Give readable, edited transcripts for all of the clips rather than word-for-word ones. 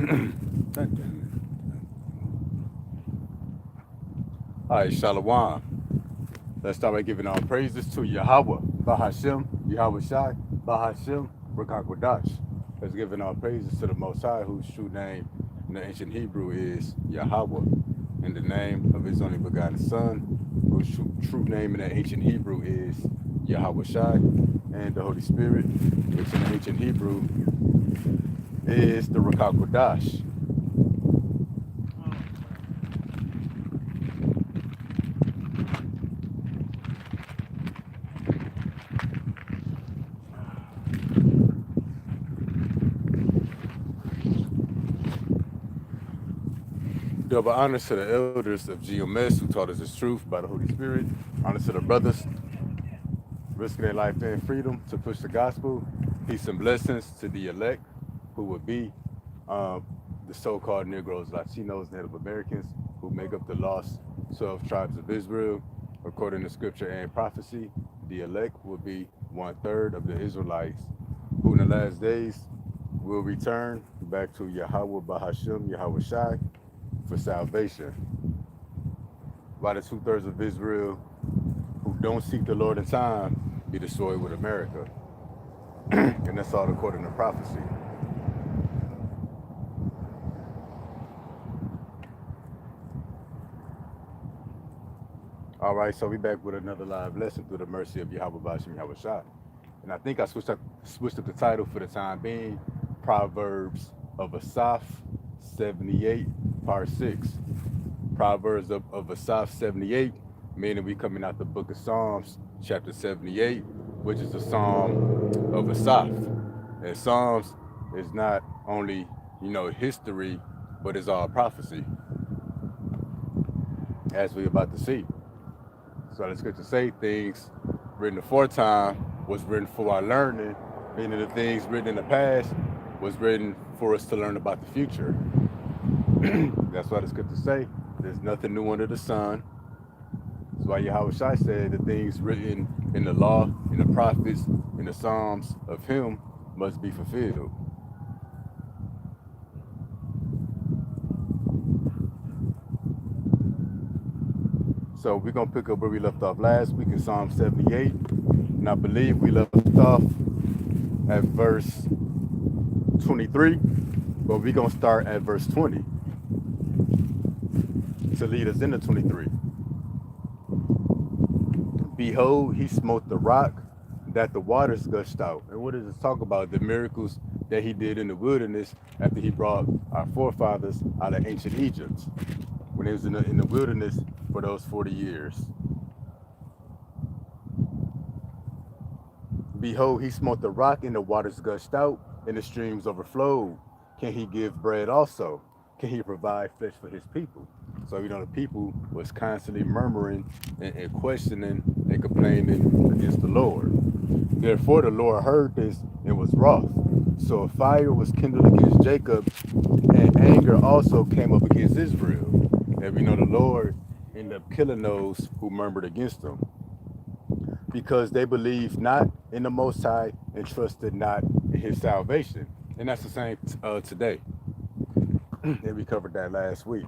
All right, Shalom. Let's start by giving all praises to Yahweh, Bahashem, Yahweh Shai, Bahashem, Rakakwadash. Let's give all praises to the Most High, whose true name in the ancient Hebrew is Yahweh, in the name of his only begotten Son, whose true name in the ancient Hebrew is Yahweh Shai, and the Holy Spirit, which in the ancient Hebrew is the Rakakwadash. Double honors to the elders of GMS who taught us this truth by the Holy Spirit. Honors to the brothers risking their life and freedom to push the gospel. Peace and blessings to the elect who would be the so-called Negroes, Latinos, Native Americans who make up the lost 12 tribes of Israel. According to scripture and prophecy, the elect will be 1/3 of the Israelites who in the last days will return back to Yahweh Bahashem, Yahweh Shai, for salvation, while the 2/3 of Israel who don't seek the Lord in time be destroyed with America. And that's all according to prophecy. All right, so we back with another live lesson through the mercy of Yahweh Bashim Yahweh Shai. And I think I switched up the title for the time being, Proverbs of Asaph 78, part 6. Proverbs of Asaph 78, meaning we coming out the book of Psalms, chapter 78, which is the Psalm of Asaph. And Psalms is not only, history, but it's all prophecy, as we're about to see. So the scripture say things written aforetime was written for our learning, meaning the things written in the past was written for us to learn about the future. That's why the scripture say there's nothing new under the sun. That's why Yahweh Shai said the things written in the law, in the prophets, in the Psalms of him must be fulfilled. So we're going to pick up where we left off last week in Psalm 78. And I believe we left off at verse 23, but we're going to start at verse 20 to lead us into 23. Behold, he smote the rock that the waters gushed out. And what does it talk about? The miracles that he did in the wilderness after he brought our forefathers out of ancient Egypt, when he was in the wilderness for those 40 years. Behold, he smote the rock and the waters gushed out and the streams overflowed. Can he give bread also? Can he provide flesh for his people? So, the people was constantly murmuring and questioning and complaining against the Lord. Therefore, the Lord heard this and was wroth. So a fire was kindled against Jacob, and anger also came up against Israel. And we know the Lord ended up killing those who murmured against him, because they believed not in the Most High and trusted not in his salvation. And that's the same today. And we covered that last week.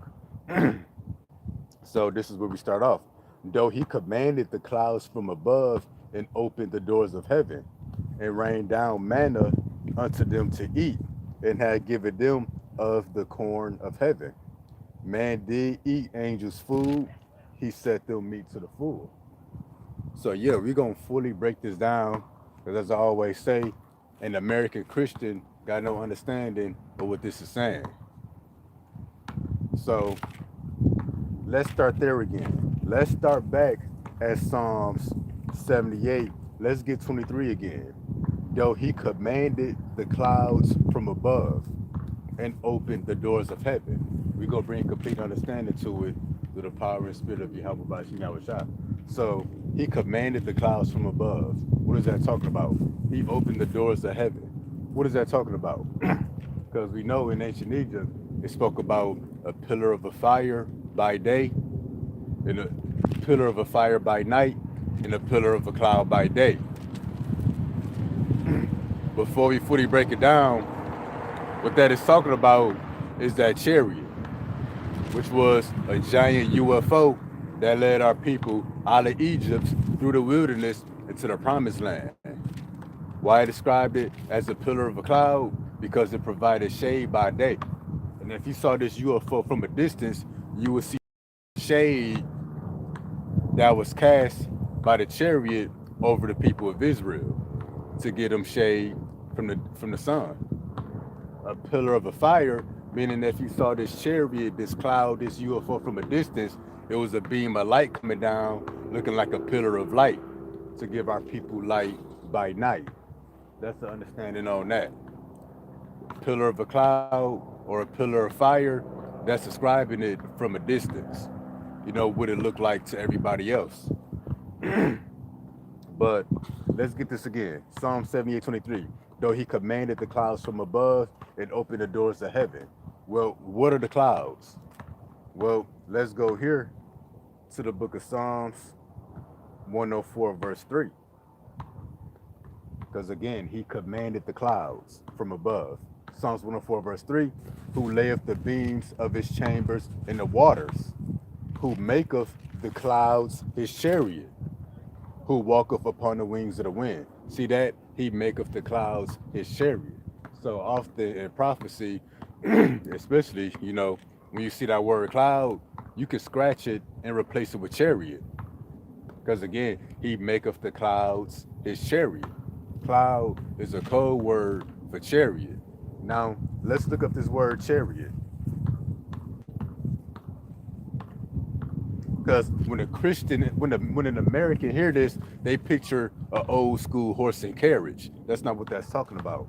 So this is where we start off. Though he commanded the clouds from above and opened the doors of heaven and rained down manna unto them to eat, and had given them of the corn of heaven. Man did eat angels' food. He set them meat to the full. So yeah, we're going to fully break this down, because as I always say, an American Christian got no understanding of what this is saying. So let's start there again. Let's start back at Psalms 78. Let's get 23 again. Though he commanded the clouds from above and opened the doors of heaven. We're going to bring complete understanding to it through the power and spirit of Yahweh Bashim Yahweh Shai. So he commanded the clouds from above. What is that talking about? He opened the doors of heaven. What is that talking about? Because we know in ancient Egypt, it spoke about a pillar of a fire by day, and a pillar of a fire by night, and a pillar of a cloud by day. Before we fully break it down, what that is talking about is that chariot, which was a giant UFO that led our people out of Egypt through the wilderness into the promised land. Why I described it as a pillar of a cloud? Because it provided shade by day. And if you saw this UFO from a distance, you would see shade that was cast by the chariot over the people of Israel to get them shade from the sun. A pillar of a fire, meaning that if you saw this chariot, this cloud, this UFO from a distance, it was a beam of light coming down, looking like a pillar of light to give our people light by night. That's the understanding on that. Pillar of a cloud or a pillar of fire, that's describing it from a distance. You know, what it looked like to everybody else. But let's get this again. Psalm 78:23. Though he commanded the clouds from above and opened the doors of heaven. Well, what are the clouds? Well, let's go here to the book of Psalms 104, verse 3. Because again, he commanded the clouds from above. Psalms 104, verse 3. Who layeth the beams of his chambers in the waters, who maketh the clouds his chariot, who walketh upon the wings of the wind. See that? He maketh the clouds his chariot. So often in prophecy, especially, you know, when you see that word cloud, you can scratch it and replace it with chariot. Because again, he maketh the clouds his chariot. Cloud is a code word for chariot. Now, let's look up this word chariot. Because when a Christian, when an American hear this, they picture an old school horse and carriage. That's not what that's talking about.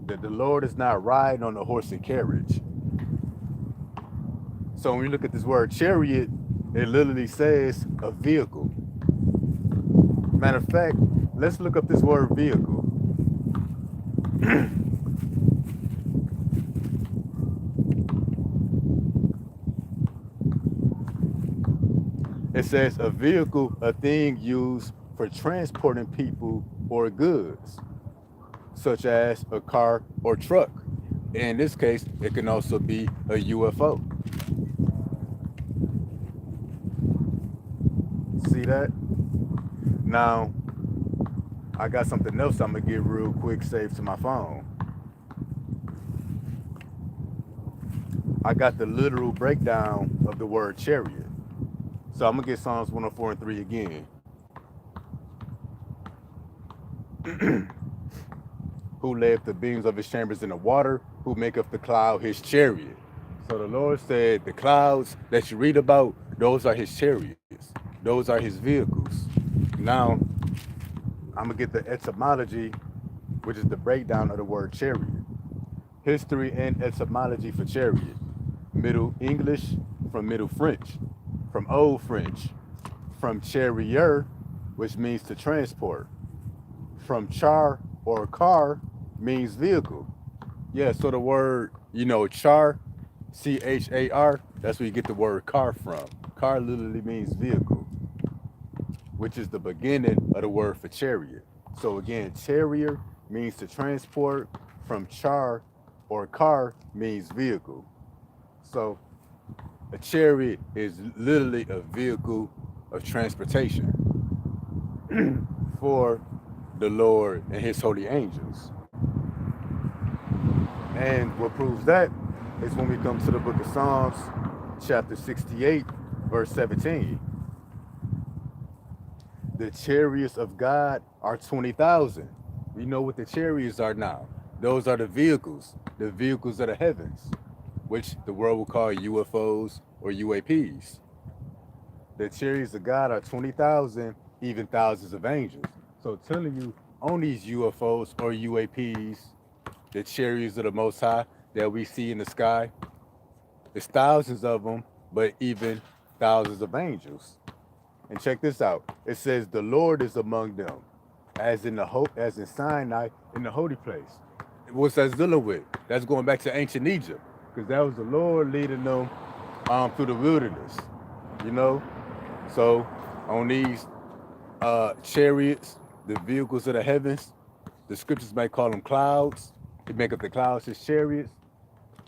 That the Lord is not riding on a horse and carriage. So when you look at this word chariot, it literally says a vehicle. Matter of fact, let's look up this word vehicle. It says a vehicle, a thing used for transporting people or goods, such as a car or truck. In this case, it can also be a UFO. See that? Now, I got something else I'm gonna get real quick saved to my phone. I got the literal breakdown of the word chariot. So I'm gonna get Psalms 104 and 3 again. Who layeth the beams of his chambers in the water, who maketh the cloud his chariot. So the Lord said the clouds that you read about, those are his chariots. Those are his vehicles. Now, I'm gonna get the etymology, which is the breakdown of the word chariot. History and etymology for chariot. Middle English from Middle French, from Old French, from charrier, which means to transport, from char or car means vehicle. Yeah, so the word, you know, char, CHAR, that's where you get the word car from. Car literally means vehicle, which is the beginning of the word for chariot. So again, charrier means to transport, from char or car means vehicle. So a chariot is literally a vehicle of transportation for the Lord and his holy angels. And what proves that is when we come to the book of Psalms, chapter 68, verse 17. The chariots of God are 20,000. We know what the chariots are now. Those are the vehicles of the heavens, which the world will call UFOs or UAPs. The chariots of God are 20,000, even thousands of angels. So telling you on these UFOs or UAPs, the chariots of the Most High that we see in the sky, there's thousands of them, but even thousands of angels. And check this out. It says the Lord is among them, as in Sinai in the holy place. What's that dealing with? That's going back to ancient Egypt, because that was the Lord leading them through the wilderness. You know, so on these chariots, the vehicles of the heavens, the scriptures might call them clouds. He make up the clouds his chariots.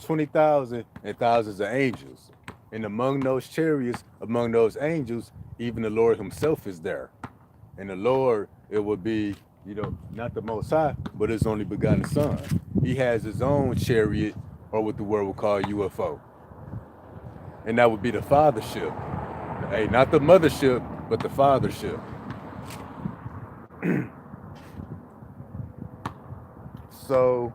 20,000 and thousands of angels. And among those chariots, among those angels, even the Lord himself is there. And the Lord, it would be, not the Most High, but his only begotten Son. He has his own chariot, or what the world will call UFO. And that would be the fathership. Hey, not the mothership, but the fathership. So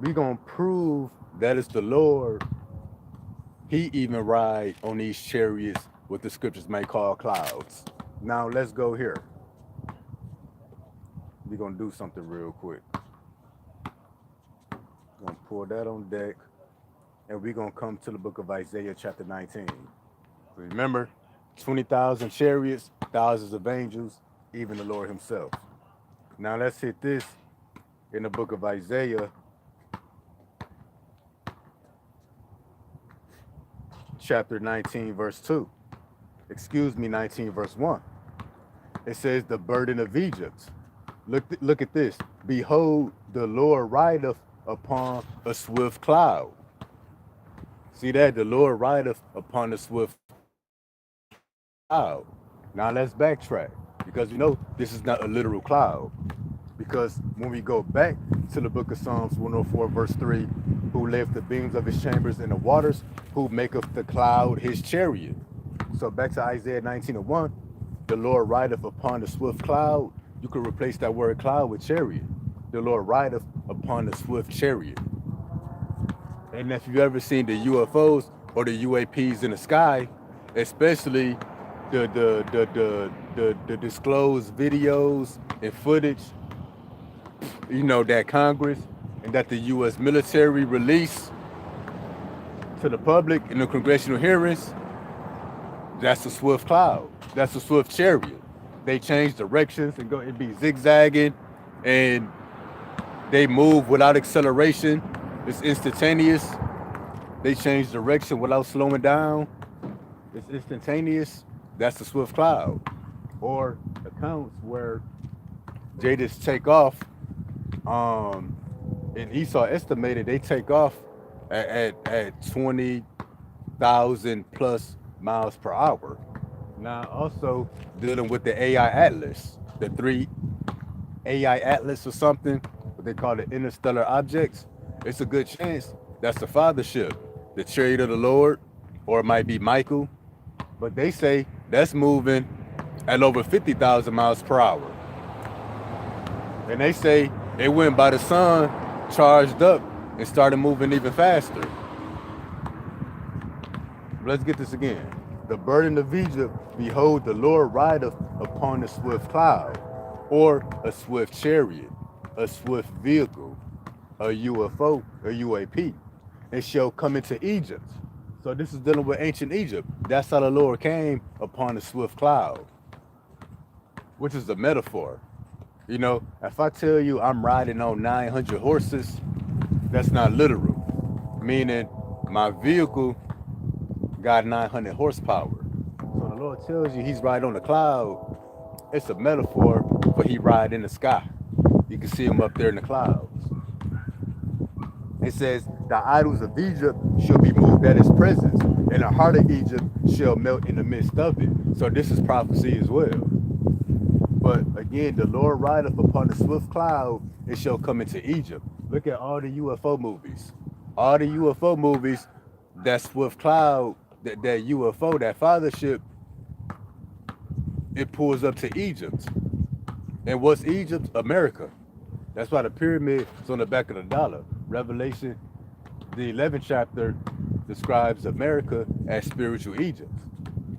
we gonna prove that it's the Lord. He even ride on these chariots, what the scriptures may call clouds. Now let's go here. We're gonna do something real quick. Gonna pull that on deck, and we're gonna come to the book of Isaiah chapter 19. Remember, 20,000 chariots, thousands of angels, even the Lord himself. Now let's hit this in the book of Isaiah chapter 19 verse 2. 19 verse 1. It says, the burden of Egypt. Look at this. Behold, the Lord rideth upon a swift cloud. See that? The Lord rideth upon a swift cloud. Now let's backtrack, because we know this is not a literal cloud. Because when we go back to the book of Psalms 104 verse 3, who left the beams of his chambers in the waters, who maketh the cloud his chariot. So back to Isaiah 19:1, the Lord rideth upon the swift cloud. You could replace that word cloud with chariot. The Lord rideth upon the swift chariot. And if you've ever seen the UFOs or the UAPs in the sky, especially the disclosed videos and footage, that Congress and that the U.S. military release to the public in the congressional hearings, that's a swift cloud. That's a swift chariot. They change directions and it'd be zigzagging, and they move without acceleration. It's instantaneous. They change direction without slowing down. It's instantaneous. That's a swift cloud. Or accounts where they just take off. And Esau estimated they take off at 20,000 plus miles per hour. Now, also dealing with the AI Atlas, the 3 AI Atlas or something, what they call the interstellar objects. It's a good chance that's the fathership, the chariot of the Lord, or it might be Michael. But they say that's moving at over 50,000 miles per hour. And they say it went by the sun, charged up, and started moving even faster. Let's get this again. The burden of Egypt, behold, the Lord rideth upon a swift cloud, or a swift chariot, a swift vehicle, a UFO, a UAP, and shall come into Egypt. So this is dealing with ancient Egypt. That's how the Lord came upon a swift cloud, which is a metaphor. If I tell you I'm riding on 900 horses, that's not literal, meaning my vehicle got 900 horsepower. So the Lord tells you he's riding on the cloud. It's a metaphor for he ride in the sky. You can see him up there in the clouds. It says, the idols of Egypt shall be moved at his presence, and the heart of Egypt shall melt in the midst of it. So this is prophecy as well. But again, the Lord rideth upon the swift cloud, it shall come into Egypt. Look at all the UFO movies. All the UFO movies, that swift cloud, that UFO, that fathership, it pulls up to Egypt. And what's Egypt? America. That's why the pyramid is on the back of the dollar. Revelation, the 11th chapter, describes America as spiritual Egypt.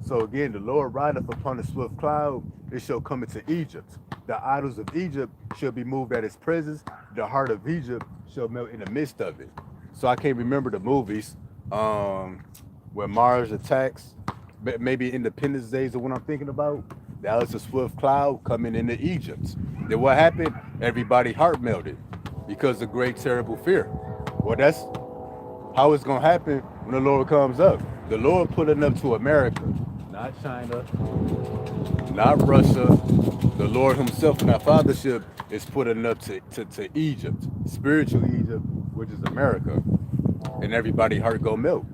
So again, the Lord rideth upon a swift cloud, it shall come into Egypt. The idols of Egypt shall be moved at his presence. The heart of Egypt shall melt in the midst of it. So I can't remember the movies where Mars attacks. Maybe Independence Day is what I'm thinking about. That was a swift cloud coming into Egypt. Then what happened? Everybody heart melted because of great terrible fear. Well, that's how it's going to happen when the Lord comes up. The Lord pulling up to America, not China, not Russia. The Lord himself in our fathership is putting up to Egypt, spiritual Egypt, which is America, and everybody heart go milk.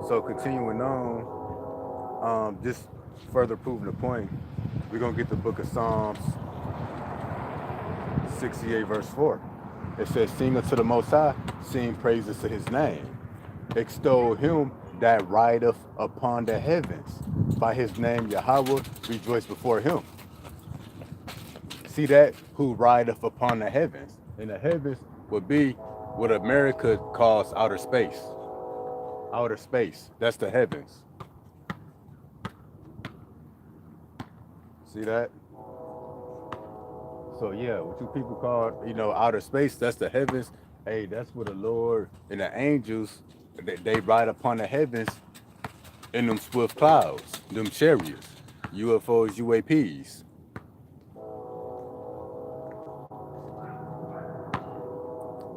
So continuing on, just further proving the point, we're gonna get the book of Psalms 68 verse 4. It says, sing unto the Most High, sing praises to his name. Extol him that rideth upon the heavens. By his name Yahweh, rejoice before him. See that? Who rideth upon the heavens. And the heavens would be what America calls outer space. Outer space. That's the heavens. See that? So yeah, what you people call, outer space, that's the heavens. Hey, that's where the Lord and the angels, they ride upon the heavens in them swift clouds, them chariots, UFOs, UAPs.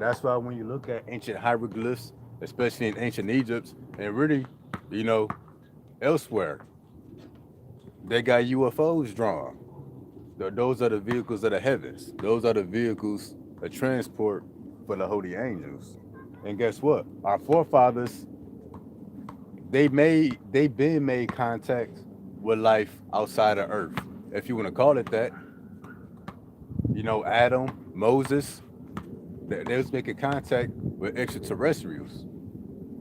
That's why when you look at ancient hieroglyphs, especially in ancient Egypt, and really, elsewhere, they got UFOs drawn. Those are the vehicles of the heavens. Those are the vehicles of transport for the holy angels. And guess what? Our forefathers, they been made contact with life outside of Earth, if you want to call it that. Adam, Moses, they was making contact with extraterrestrials,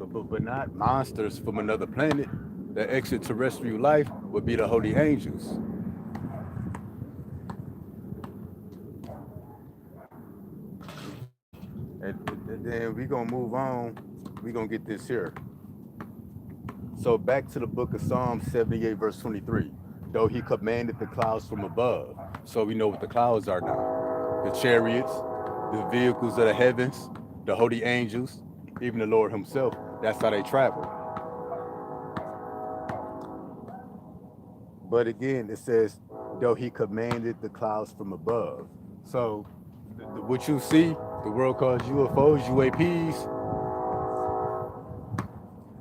but not monsters from another planet. The extraterrestrial life would be the holy angels. And then we're going to move on. We're going to get this here. So back to the book of Psalms 78, verse 23. Though he commanded the clouds from above. So we know what the clouds are now. The chariots, the vehicles of the heavens, the holy angels, even the Lord himself. That's how they travel. But again, it says, though he commanded the clouds from above. So what you see, the world calls UFOs, UAPs,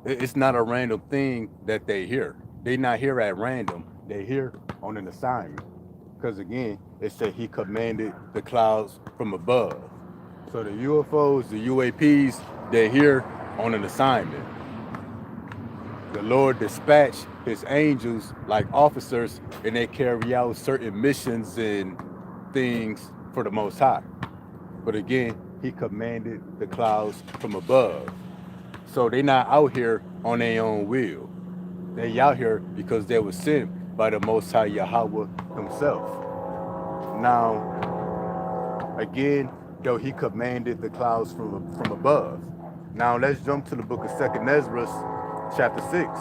it's not a random thing that they hear. They not here at random. They here on an assignment. Because again, it said he commanded the clouds from above. So the UFOs, the UAPs, they're here on an assignment. The Lord dispatched his angels like officers, and they carry out certain missions and things for the Most High. But again, he commanded the clouds from above. So they not out here on their own will. They out here because they were sent by the Most High Yahweh himself. Now, again, though he commanded the clouds from above. Now let's jump to the book of 2nd Ezra, chapter 6.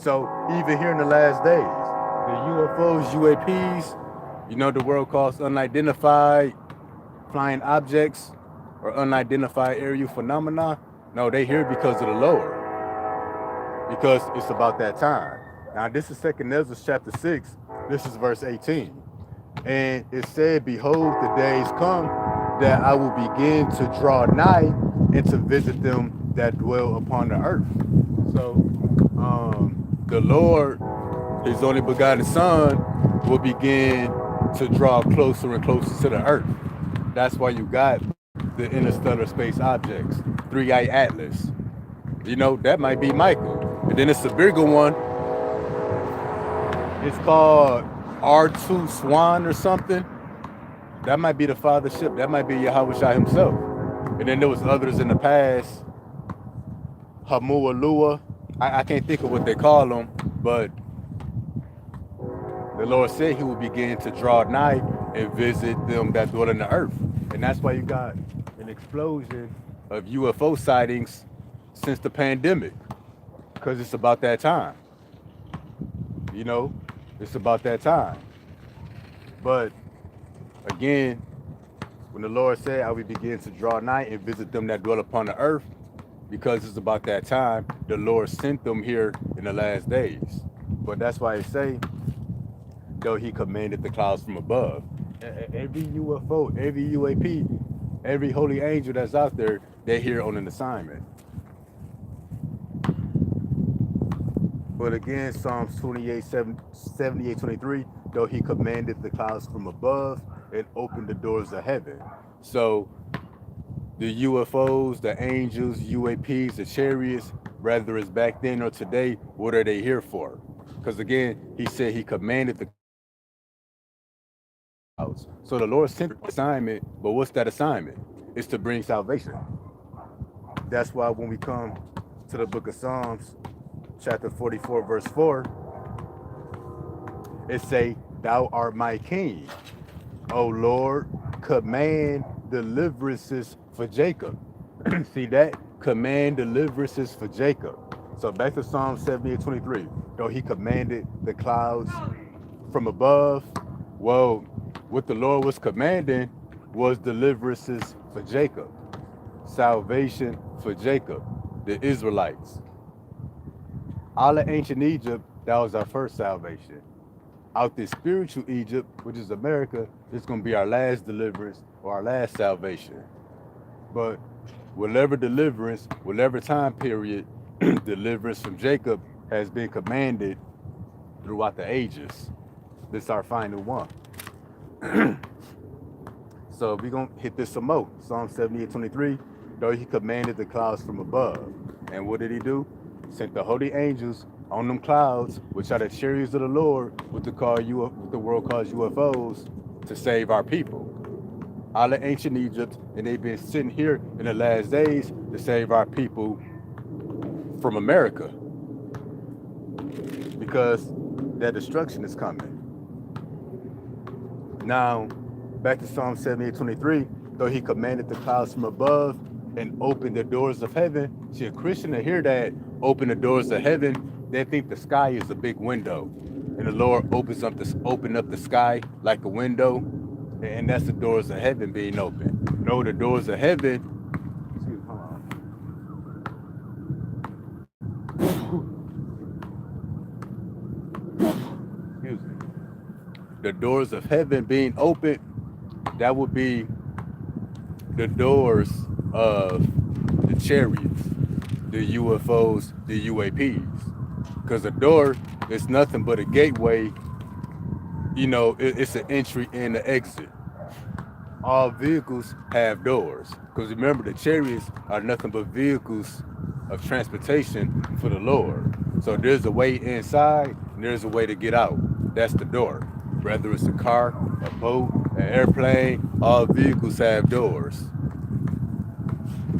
So even here in the last days, the UFOs, UAPs, the world calls unidentified flying objects or unidentified aerial phenomena. No, they here because of the Lord. Because it's about that time. Now this is 2nd Ezra chapter 6. This is verse 18. And it said, behold, the days come that I will begin to draw nigh and to visit them that dwell upon the earth. So the Lord, his only begotten Son, will begin to draw closer and closer to the earth. That's why you got the interstellar space objects, 3i Atlas. That might be Michael. And then it's a bigger one. It's called R2 Swan or something. That might be the father ship. That might be Yahweh Shai himself. And then there was others in the past. Hamualua. I can't think of what they call them, but the Lord said he will begin to draw nigh and visit them that dwell in the earth. And that's why you got an explosion of UFO sightings since the pandemic. Because it's about that time. It's about that time. But again, when the Lord said, I will begin to draw nigh and visit them that dwell upon the earth, because it's about that time, the Lord sent them here in the last days. But that's why it say, though he commanded the clouds from above. Every UFO, every UAP, every holy angel that's out there, they're here on an assignment. But again, Psalms 78:23, though he commanded the clouds from above and opened the doors of heaven. So the UFOs, the angels, UAPs, the chariots, whether it's back then or today, what are they here for? Because again, he said he commanded the clouds. So the Lord sent an assignment, but what's that assignment? It's to bring salvation. That's why when we come to the book of Psalms, chapter 44, verse 4, it say, Thou art my king. O Lord, command deliverances for Jacob. See that? Command deliverances for Jacob. So back to Psalm 78:23. Though he commanded the clouds from above, well, what the Lord was commanding was deliverances for Jacob, salvation for Jacob, the Israelites. All of ancient Egypt, that was our first salvation. Out this spiritual Egypt, which is America, it's going to be our last deliverance or our last salvation. But whatever deliverance, whatever time period, deliverance from Jacob has been commanded throughout the ages. This is our final one. So we're going to hit this some more. Psalm 78:23, though he commanded the clouds from above. And what did he do? Sent the holy angels on them clouds, which are the chariots of the Lord, what the world calls UFOs, to save our people. All of ancient Egypt, and they've been sitting here in the last days to save our people from America, because that destruction is coming. Now, back to Psalm 78:23, though he commanded the clouds from above and opened the doors of heaven. See, a Christian to hear that, open the doors of heaven, they think the sky is a big window. And the Lord open up the sky like a window, and that's the doors of heaven being open. No, the doors of heaven, excuse me, hold on. Excuse me. The doors of heaven being open, that would be the doors of the chariots, the UFOs, the UAPs. Because a door is nothing but a gateway. You know, it's an entry and an exit. All vehicles have doors. Because remember, the chariots are nothing but vehicles of transportation for the Lord. So there's a way inside and there's a way to get out. That's the door. Whether it's a car, a boat, an airplane, all vehicles have doors.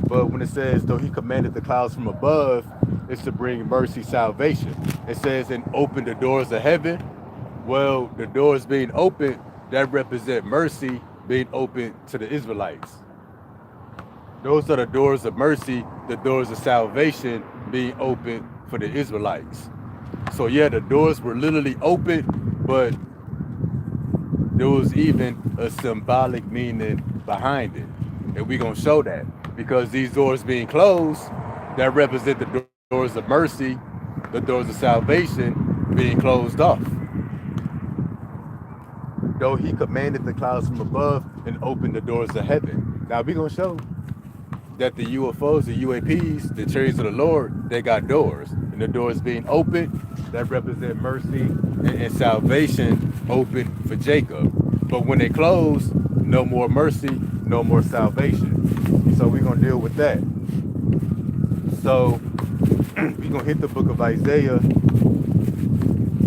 But when it says, though he commanded the clouds from above, it's to bring mercy, salvation. It says, and open the doors of heaven. Well, the doors being open, that represent mercy being open to the Israelites. Those are the doors of mercy, the doors of salvation being open for the Israelites. So yeah, the doors were literally open, but there was even a symbolic meaning behind it. And we're going to show that. Because these doors being closed, that represent the doors of mercy, the doors of salvation being closed off. Though he commanded the clouds from above and opened the doors of heaven. Now we're going to show that the UFOs, the UAPs, the chariots of the Lord, they got doors. And the doors being open, that represent mercy and salvation open for Jacob. But when they close, no more mercy, no more salvation. So we're going to deal with that. So we're going to hit the book of Isaiah,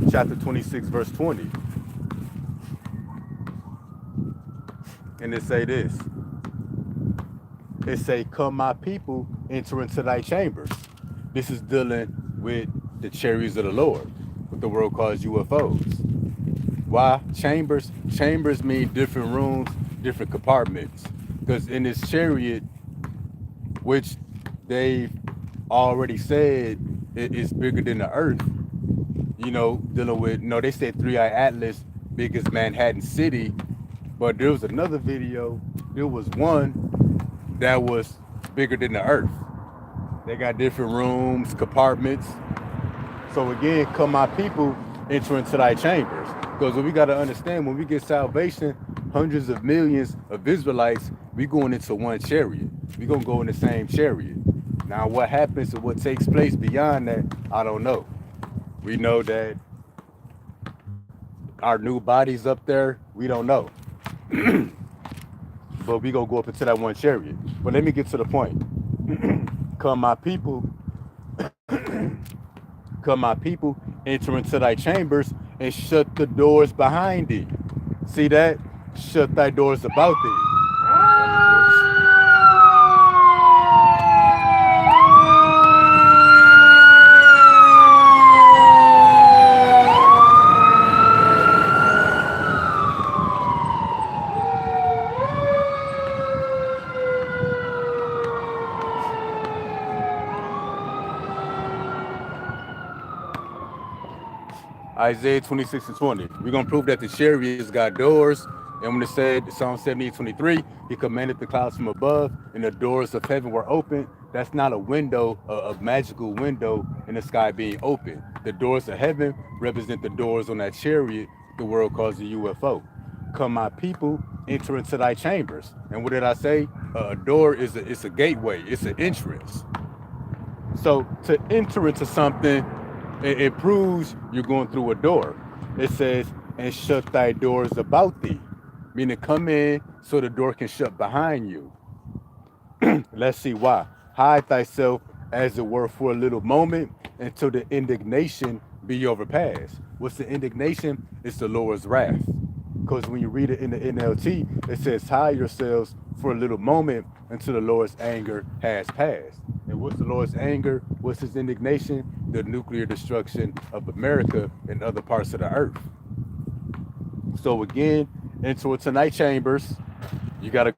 chapter 26, verse 20. And it say this. It say, come my people, enter into thy chambers. This is dealing with the chariots of the Lord, what the world calls UFOs. Why? Chambers? Chambers mean different rooms, different compartments. Because in this chariot, which they've already said is bigger than the earth, you know, dealing with, no, they said Three-Eye Atlas, biggest Manhattan city, but there was another video, there was one that was bigger than the earth. They got different rooms, compartments. So again, come my people, enter into thy chambers. Because we got to understand, when we get salvation, hundreds of millions of Israelites, we going into one chariot. We going to go in the same chariot. Now, what happens and what takes place beyond that, I don't know. We know that our new bodies up there, we don't know. But we gonna go up into that one chariot. But let me get to the point. Come my people, come my people, enter into thy chambers and shut the doors behind thee. See that? Shut thy doors about thee. Isaiah 26 and 20. We're going to prove that the chariots got doors. And when it said, Psalm 78:23, he commanded the clouds from above and the doors of heaven were open. That's not a window, a magical window in the sky being open. The doors of heaven represent the doors on that chariot the world calls a UFO. Come my people, enter into thy chambers. And what did I say? A door is it's a gateway, it's an entrance. So to enter into something, it proves you're going through a door. It says, and shut thy doors about thee, meaning come in so the door can shut behind you. Let's see why. Hide thyself as it were for a little moment until the indignation be overpassed. What's the indignation? It's the Lord's wrath. Because when you read it in the NLT, it says, hide yourselves for a little moment until the Lord's anger has passed. And what's the Lord's anger? What's his indignation? The nuclear destruction of America and other parts of the earth. So again, into tonight chambers, you got to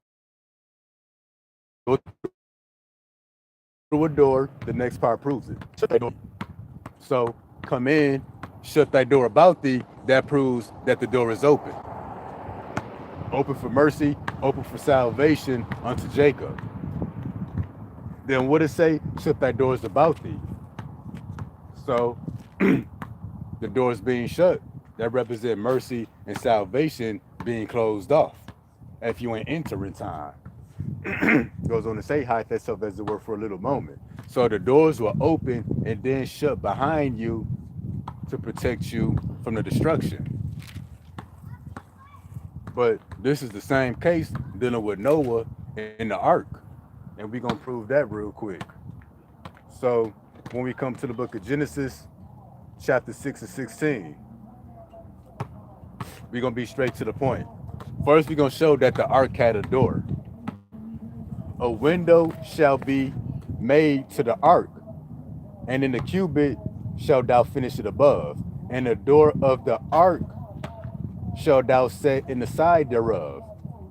go through a door. The next part proves it. Shut that door. So come in, shut that door about thee. That proves that the door is open. Open for mercy, open for salvation unto Jacob. Then what it say? Shut thy doors about thee. So the doors being shut, that represent mercy and salvation being closed off. If you ain't entering time. Goes on to say, hide thyself as it were for a little moment. So the doors were open and then shut behind you to protect you from the destruction. But this is the same case dealing with Noah in the ark. And we're going to prove that real quick. So when we come to the book of Genesis, chapter 6 and 16, we're going to be straight to the point. First, we're going to show that the ark had a door. A window shall be made to the ark, and in the cubit shalt thou finish it above. And the door of the ark shalt thou set in the side thereof.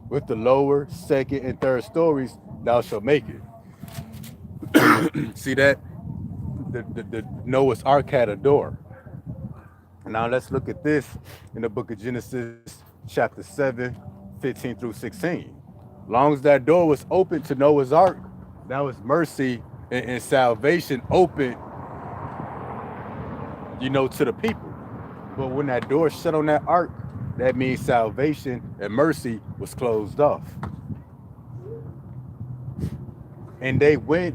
With the lower, second, and third stories thou shalt make it. See that? The Noah's ark had a door. Now let's look at this in the book of Genesis, chapter 7, 15 through 16. Long as that door was open to Noah's ark, that was mercy and salvation open, to the people. But when that door shut on that ark, that means salvation and mercy was closed off. And they went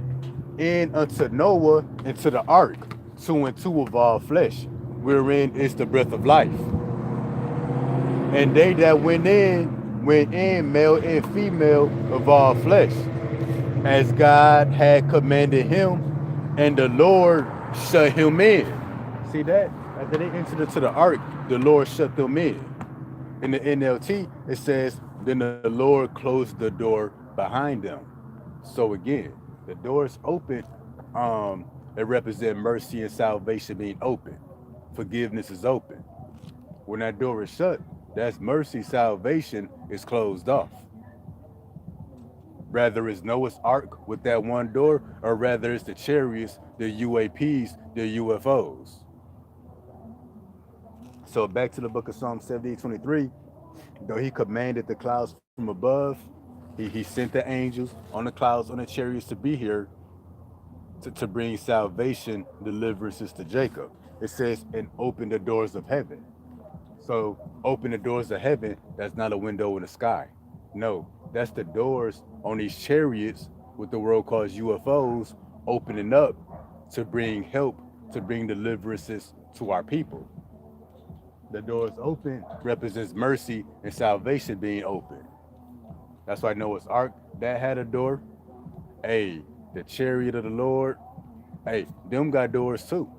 in unto Noah into the ark, 2 and 2 of all flesh, wherein is the breath of life. And they that went in, male and female of all flesh, as God had commanded him, and the Lord shut him in. See that? After they entered into the ark, the Lord shut them in. In the NLT, it says, then the Lord closed the door behind them. So again, the door is open. It represents mercy and salvation being open. Forgiveness is open. When that door is shut, that's mercy, salvation is closed off. Rather it's Noah's ark with that one door, or rather it's the chariots, the UAPs, the UFOs. So back to the book of Psalm 78:23. Though he commanded the clouds from above, he sent the angels on the clouds, on the chariots to be here to bring salvation, deliverances to Jacob. It says, and open the doors of heaven. So open the doors of heaven, that's not a window in the sky. No, that's the doors on these chariots, what the world calls UFOs, opening up to bring help, to bring deliverances to our people. The doors open represents mercy and salvation being open. That's why Noah's Ark that had a door. Hey, the chariot of the Lord. Hey, them got doors too.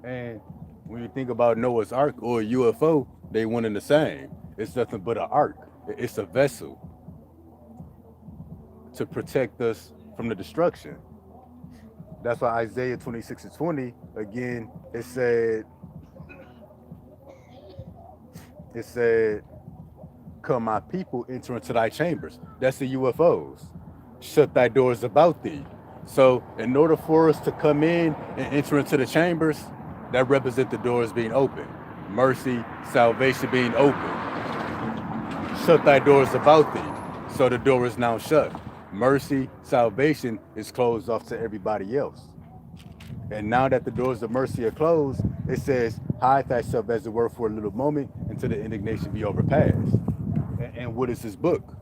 And when you think about Noah's Ark or a UFO, they one and the same. It's nothing but an ark. It's a vessel to protect us from the destruction. That's why Isaiah 26:20, again, it said, come my people, enter into thy chambers. That's the UFOs. Shut thy doors about thee. So in order for us to come in and enter into the chambers, that represent the doors being open. Mercy, salvation being open. Shut thy doors about thee. So the door is now shut. Mercy, salvation is closed off to everybody else. And now that the doors of mercy are closed, it says, hide thyself as it were for a little moment until the indignation be overpassed. And what is this book?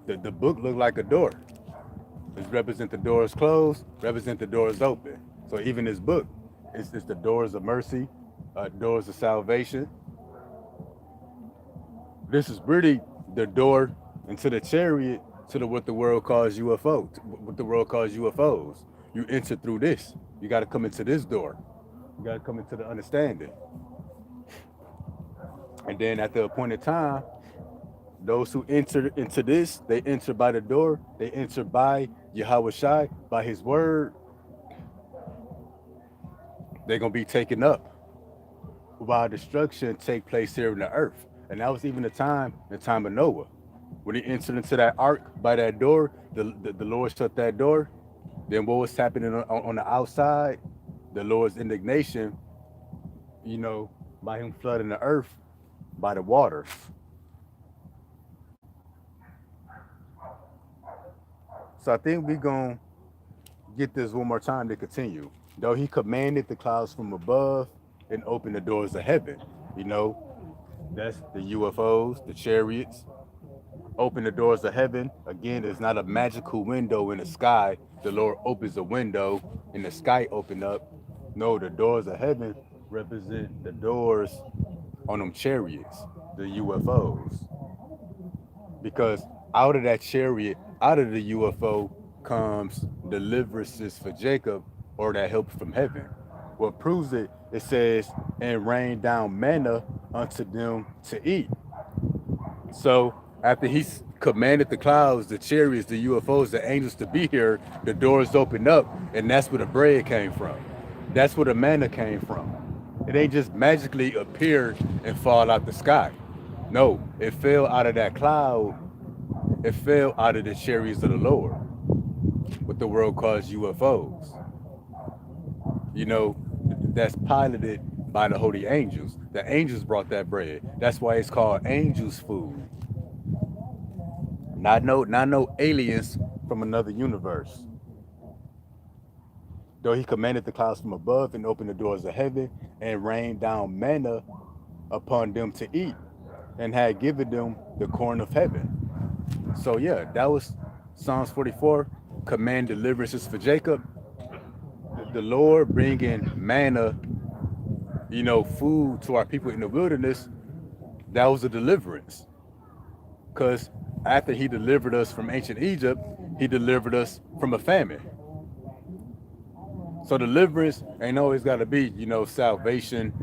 The book looked like a door. It represent the doors closed, represent the doors open. So even this book, it's the doors of mercy, doors of salvation. This is really the door into the chariot to what the world calls UFO, what the world calls UFOs. You enter through this. You got to come into this door. You got to come into the understanding. And then at the appointed time, those who enter into this, they enter by the door. They enter by Yahweh Shai, by his word. They're going to be taken up while destruction take place here in the earth. And that was even the time of Noah. When he entered into that ark by that door, the Lord shut that door. Then what was happening on the outside? The Lord's indignation, by him flooding the earth by the waters. So I think we're going to get this one more time to continue. Though he commanded the clouds from above and opened the doors of heaven. That's the UFOs, the chariots. Open the doors of heaven. Again, it's not a magical window in the sky. The Lord opens a window and the sky open up. No, the doors of heaven represent the doors on them chariots, the UFOs. Because out of that chariot, out of the UFO comes deliverances for Jacob, or that help from heaven. What proves it, it says, and rain down manna unto them to eat. So after he commanded the clouds, the chariots, the UFOs, the angels to be here, the doors opened up, and that's where the bread came from. That's where the manna came from. It ain't just magically appear and fall out the sky. No, it fell out of that cloud. It fell out of the chariots of the Lord, what the world calls UFOs. That's piloted by the holy angels. The angels brought that bread. That's why it's called angels' food. Not no aliens from another universe. Though he commanded the clouds from above and opened the doors of heaven and rained down manna upon them to eat, and had given them the corn of heaven. So yeah, that was Psalms 44. Command deliverances for Jacob. The Lord bringing manna, food to our people in the wilderness. That was a deliverance. Because after he delivered us from ancient Egypt, he delivered us from a famine. So deliverance ain't always got to be, salvation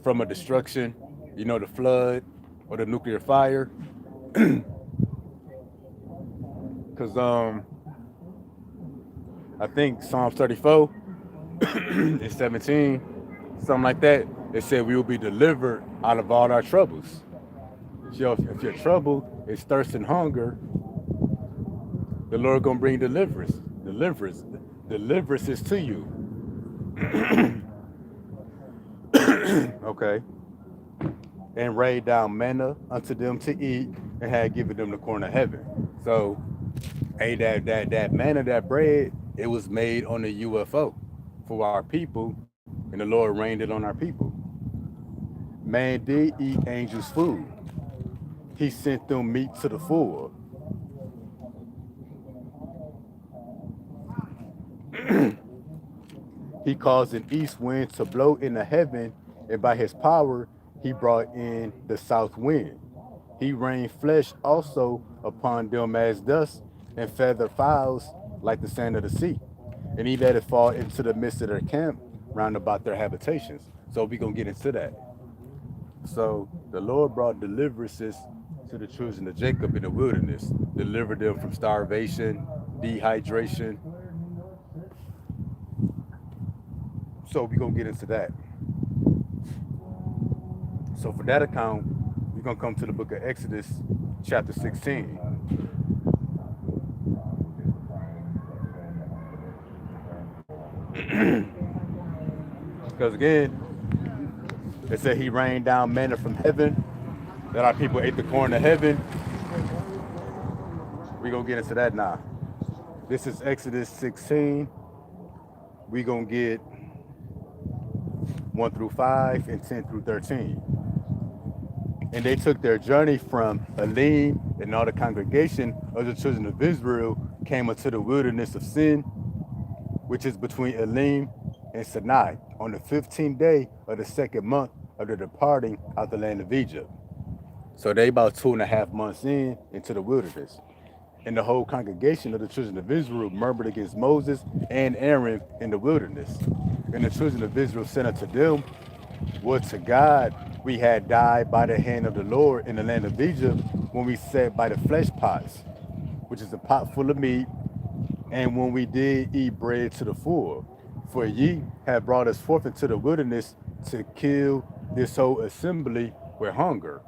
from a destruction, the flood or the nuclear fire. Because I think Psalms 34 and 17, something like that, it said we will be delivered out of all our troubles. So if your trouble is thirst and hunger, the Lord gonna bring deliverance is to you. Okay. And rained down manna unto them to eat, and had given them the corn of heaven. So, hey, that manna, that bread, it was made on the UFO for our people, and the Lord rained it on our people. Man did eat angels' food. He sent them meat to the full. He caused an east wind to blow in the heaven, and by his power he brought in the south wind. He rained flesh also upon them as dust, and feathered fowls like the sand of the sea. And he let it fall into the midst of their camp, round about their habitations. So we're gonna get into that. So the Lord brought deliverances to the children of Jacob in the wilderness, delivered them from starvation, dehydration. So we're gonna get into that. So for that account, we're gonna come to the book of Exodus, chapter 16. Because again, it said he rained down manna from heaven, that our people ate the corn of heaven. We're gonna get into that now. This is Exodus 16. We're gonna get 1 through 5 and 10 through 13. And they took their journey from Elim, and all the congregation of the children of Israel came unto the wilderness of Sin, which is between Elim and Sinai, on the 15th day of the second month of the departing out the land of Egypt. So they about 2.5 months into the wilderness. And the whole congregation of the children of Israel murmured against Moses and Aaron in the wilderness. And the children of Israel said unto them, would to God we had died by the hand of the Lord in the land of Egypt, when we sat by the flesh pots, which is a pot full of meat, and when we did eat bread to the full. For ye have brought us forth into the wilderness to kill this whole assembly with hunger.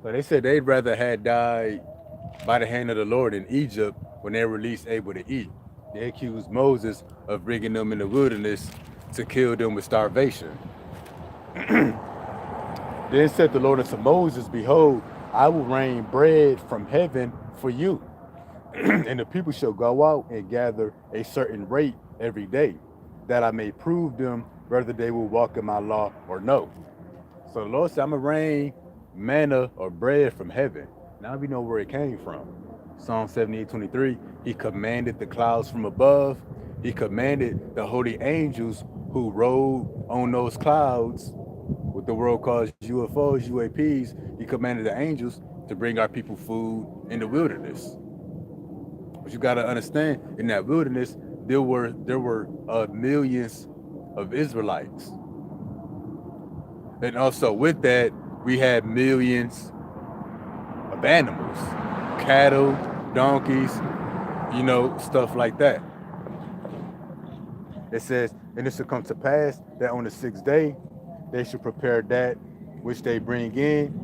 So they said they'd rather had died by the hand of the Lord in Egypt when they were least able to eat. They accused Moses of bringing them in the wilderness to kill them with starvation. Then said the Lord unto Moses, behold, I will rain bread from heaven for you, and the people shall go out and gather a certain rate every day, that I may prove them whether they will walk in my law or no. So the Lord said, I'm going to rain manna or bread from heaven. Now we know where it came from. Psalm 78:23, he commanded the clouds from above. He commanded the holy angels who rode on those clouds, what the world calls UFOs, UAPs. He commanded the angels to bring our people food in the wilderness. But you got to understand, in that wilderness, there were millions of Israelites. And also with that, we had millions of animals, cattle, donkeys, stuff like that. It says, and it shall come to pass that on the 6th day, they should prepare that which they bring in.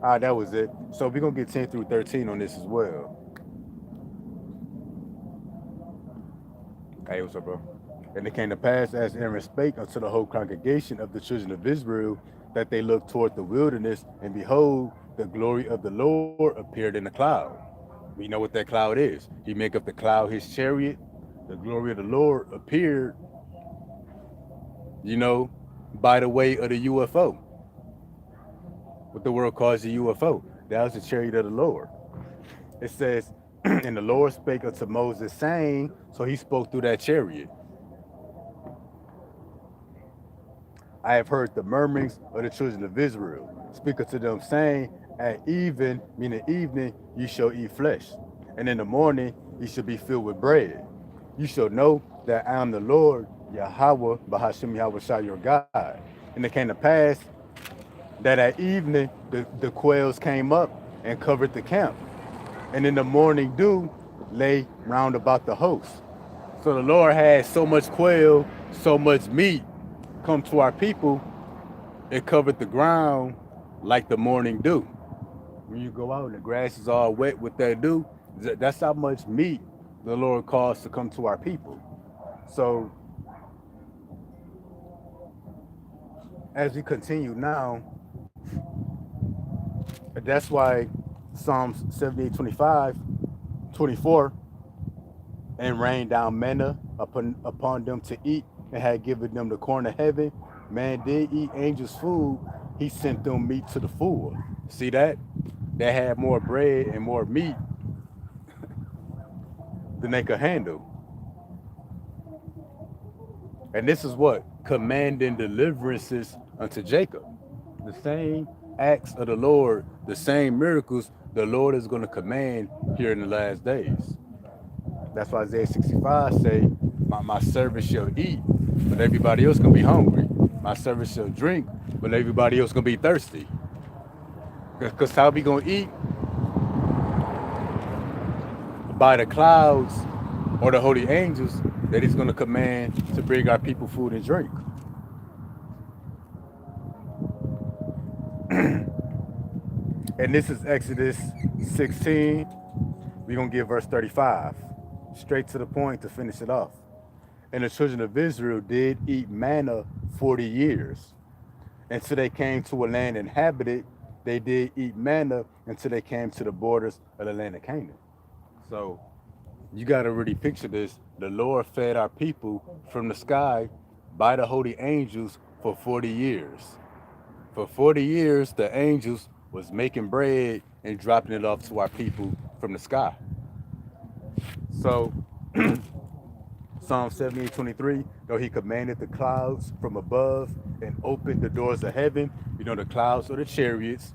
That was it. So we're going to get 10 through 13 on this as well. Hey, what's up, bro? And it came to pass, as Aaron spake unto the whole congregation of the children of Israel, that they looked toward the wilderness, and behold, the glory of the Lord appeared in the cloud. We know what that cloud is. He make of the cloud his chariot. The glory of the Lord appeared, by the way of the UFO. What the world calls the UFO. That was the chariot of the Lord. It says, and the Lord spake unto Moses, saying, so he spoke through that chariot. I have heard the murmurings of the children of Israel. Speak unto them, saying, at even, meaning evening, ye shall eat flesh, and in the morning ye shall be filled with bread. You shall know that I am the Lord, Yahweh, Bahashim Yahweh Shah, your God. And it came to pass that at evening the quails came up and covered the camp, and in the morning dew lay round about the host. So the Lord had so much quail, so much meat come to our people, it covered the ground like the morning dew. When you go out and the grass is all wet with that dew, that's how much meat the Lord caused to come to our people. So as we continue now, that's why Psalms 78:24, and rained down manna upon them to eat, and had given them the corn of heaven. Man did eat angels' food. He sent them meat to the full. See that? They had more bread and more meat than they could handle. And this is what? Commanding deliverances unto Jacob. The same acts of the Lord, the same miracles the Lord is going to command here in the last days. That's why Isaiah 65 say, my servant shall eat, but everybody else gonna be hungry. My servant shall drink, but everybody else gonna be thirsty. Because how we gonna eat? By the clouds or the holy angels that he's gonna command to bring our people food and drink. And this is Exodus 16. We're gonna get verse 35. Straight to the point to finish it off. And the children of Israel did eat manna 40 years. Until they came to a land inhabited, they did eat manna until they came to the borders of the land of Canaan. So you got to really picture this. The Lord fed our people from the sky by the holy angels for 40 years. For 40 years, the angels was making bread and dropping it off to our people from the sky. So Psalm 78:23, though he commanded the clouds from above and opened the doors of heaven, the clouds or the chariots,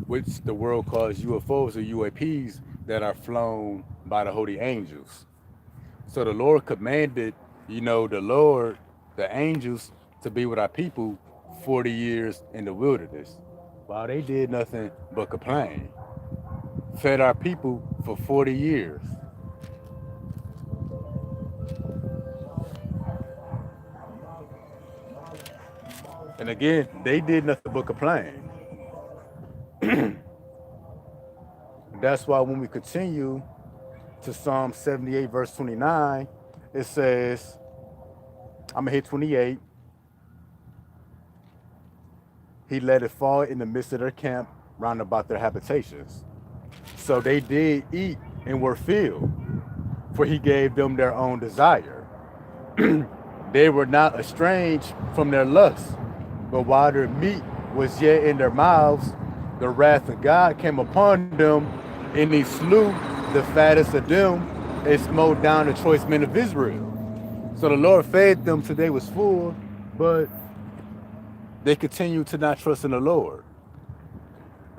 which the world calls UFOs or UAPs, that are flown by the holy angels. So the Lord commanded, the angels to be with our people 40 years in the wilderness. While they did nothing but complain. Fed our people for 40 years. And again, they did nothing but complain. That's why when we continue to Psalm 78, verse 29, it says, I'm going to hit 28. He let it fall in the midst of their camp, round about their habitations. So they did eat and were filled, for he gave them their own desire. They were not estranged from their lust, but while their meat was yet in their mouths, the wrath of God came upon them, and he slew the fattest of them and smote down the choice men of Israel. So the Lord fed them till they was full, but they continued to not trust in the Lord.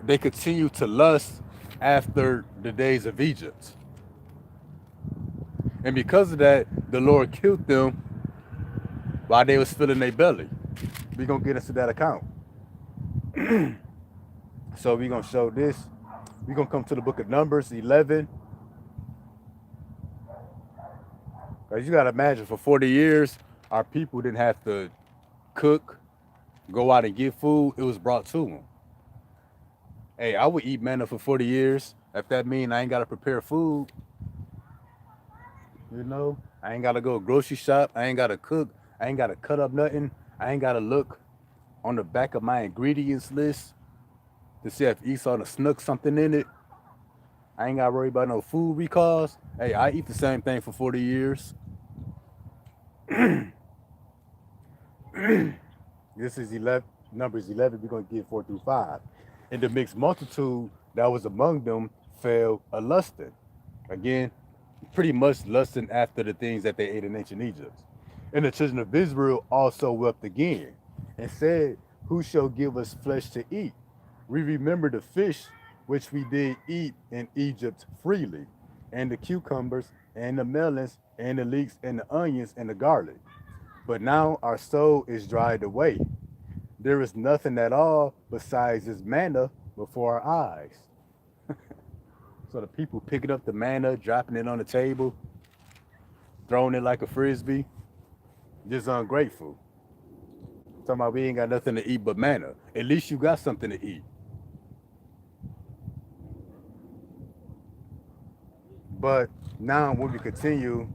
They continued to lust after the days of Egypt. And because of that, the Lord killed them while they was filling their belly. We're going to get into that account. So we're going to show this. We're going to come to the book of Numbers 11. Because you got to imagine, for 40 years, our people didn't have to cook, go out and get food. It was brought to them. Hey, I would eat manna for 40 years. If that means I ain't got to prepare food, I ain't got to go grocery shop. I ain't got to cook. I ain't got to cut up nothing. I ain't got to look on the back of my ingredients list to see if Esau done snuck something in it. I ain't got to worry about no food recalls. Hey, I eat the same thing for 40 years. This is Numbers 11. We're going to get 4 through 5. And the mixed multitude that was among them fell a lusting. Again, pretty much lusting after the things that they ate in ancient Egypt. And the children of Israel also wept again and said, who shall give us flesh to eat? We remember the fish which we did eat in Egypt freely, and the cucumbers, and the melons, and the leeks, and the onions, and the garlic. But now our soul is dried away. There is nothing at all besides this manna before our eyes. So the people picking up the manna, dropping it on the table, throwing it like a frisbee, just ungrateful. Talking about we ain't got nothing to eat but manna. At least you got something to eat. But now when we continue,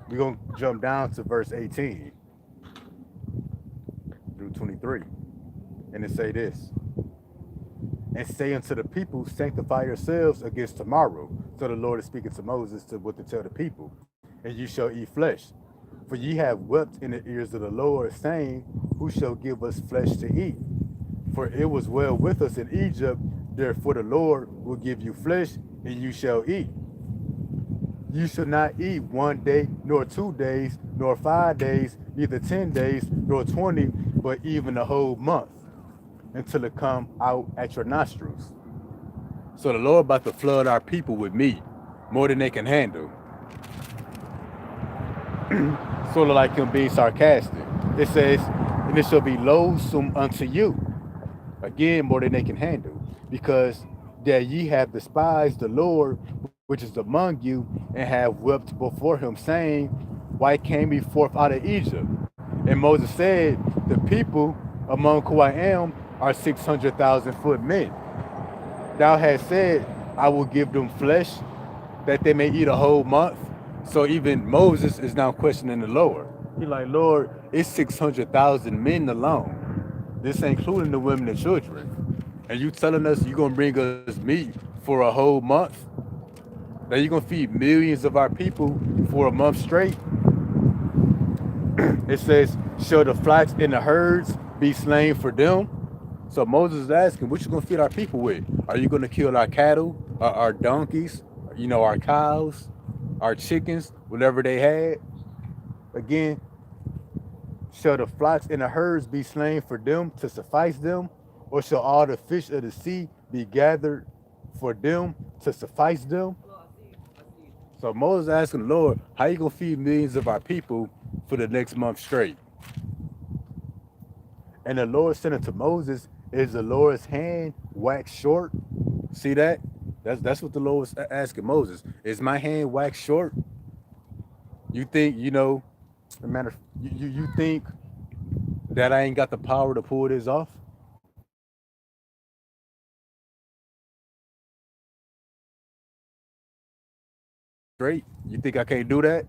we're going to jump down to verse 18 through 23. And it say this. And say unto the people, sanctify yourselves against tomorrow. So the Lord is speaking to Moses to what to tell the people. And you shall eat flesh. For ye have wept in the ears of the Lord, saying, who shall give us flesh to eat? For it was well with us in Egypt, therefore the Lord will give you flesh, and you shall eat. You shall not eat 1 day, nor 2 days, nor 5 days, neither 10 days, nor 20, but even a whole month, until it come out at your nostrils. So the Lord about to flood our people with meat, more than they can handle. Sort of like him being sarcastic. It says, and it shall be loathsome unto you. Again, more than they can handle. Because that ye have despised the Lord, which is among you, and have wept before him, saying, why came ye forth out of Egypt? And Moses said, the people among who I am are 600,000 foot men. Thou hast said, I will give them flesh, that they may eat a whole month. So even Moses is now questioning the Lord. He's like, Lord, it's 600,000 men alone. This ain't including the women and children. And you telling us you're going to bring us meat for a whole month? That you're going to feed millions of our people for a month straight? It says, shall the flocks and the herds be slain for them? So Moses is asking, what you going to feed our people with? Are you going to kill our cattle, our donkeys, our cows, our chickens, whatever they had? Again, shall the flocks and the herds be slain for them to suffice them? Or shall all the fish of the sea be gathered for them to suffice them? So Moses asking the Lord, how you going to feed millions of our people for the next month straight? And the Lord said unto Moses, is the Lord's hand waxed short? See that? That's what the Lord was asking Moses. Is my hand waxed short? You think, no matter, you think that I ain't got the power to pull this off? Straight? You think I can't do that?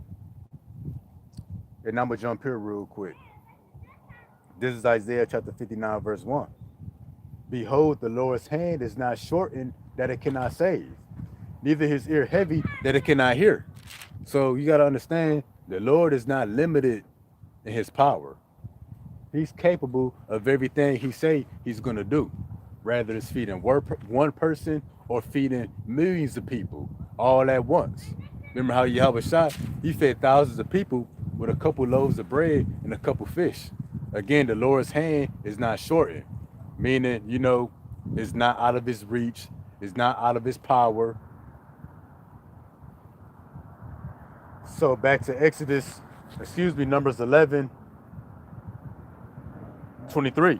And I'm going to jump here real quick. This is Isaiah chapter 59, verse 1. Behold, the Lord's hand is not shortened that it cannot save, neither his ear heavy that it cannot hear. So you got to understand, the Lord is not limited in his power. He's capable of everything he say he's going to do, rather it's feeding one person or feeding millions of people all at once. Remember how Yahweh shot? He fed thousands of people with a couple loaves of bread and a couple fish. Again, the Lord's hand is not shortened, meaning, it's not out of his reach, it's not out of his power. So back to Numbers 11:23.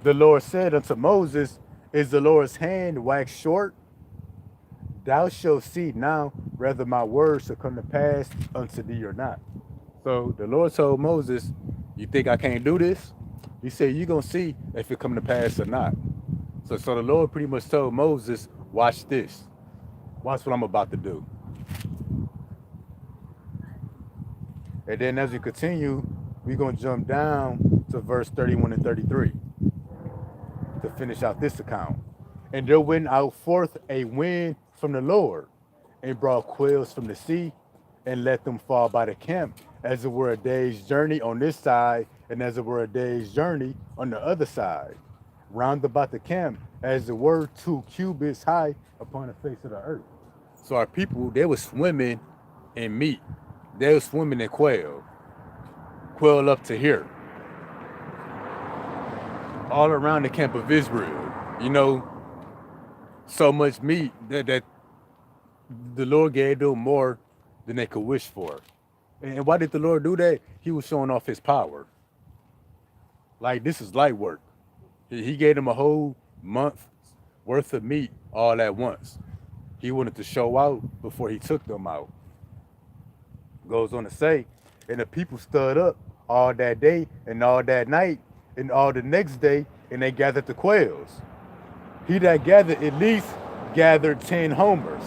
The Lord said unto Moses, is the Lord's hand waxed short? Thou shalt see now whether my words shall come to pass unto thee or not. So the Lord told Moses, you think I can't do this? He said, you're going to see if it come to pass or not. So the Lord pretty much told Moses, watch this. Watch what I'm about to do. And then as we continue, we're going to jump down to verse 31 and 33 to finish out this account. And there went out forth a wind from the Lord, and brought quails from the sea, and let them fall by the camp, as it were a day's journey on this side, and as it were a day's journey on the other side, round about the camp, as it were 2 cubits high upon the face of the earth. So our people, they were swimming in meat. They were swimming in quail up to here, all around the camp of Israel. So much meat that the Lord gave them more than they could wish for. And why did the Lord do that? He was showing off his power. Like, this is light work. He gave them a whole month worth of meat all at once. He wanted to show out before he took them out. Goes on to say, and the people stood up all that day and all that night and all the next day, and they gathered the quails. He that gathered at least gathered 10 homers.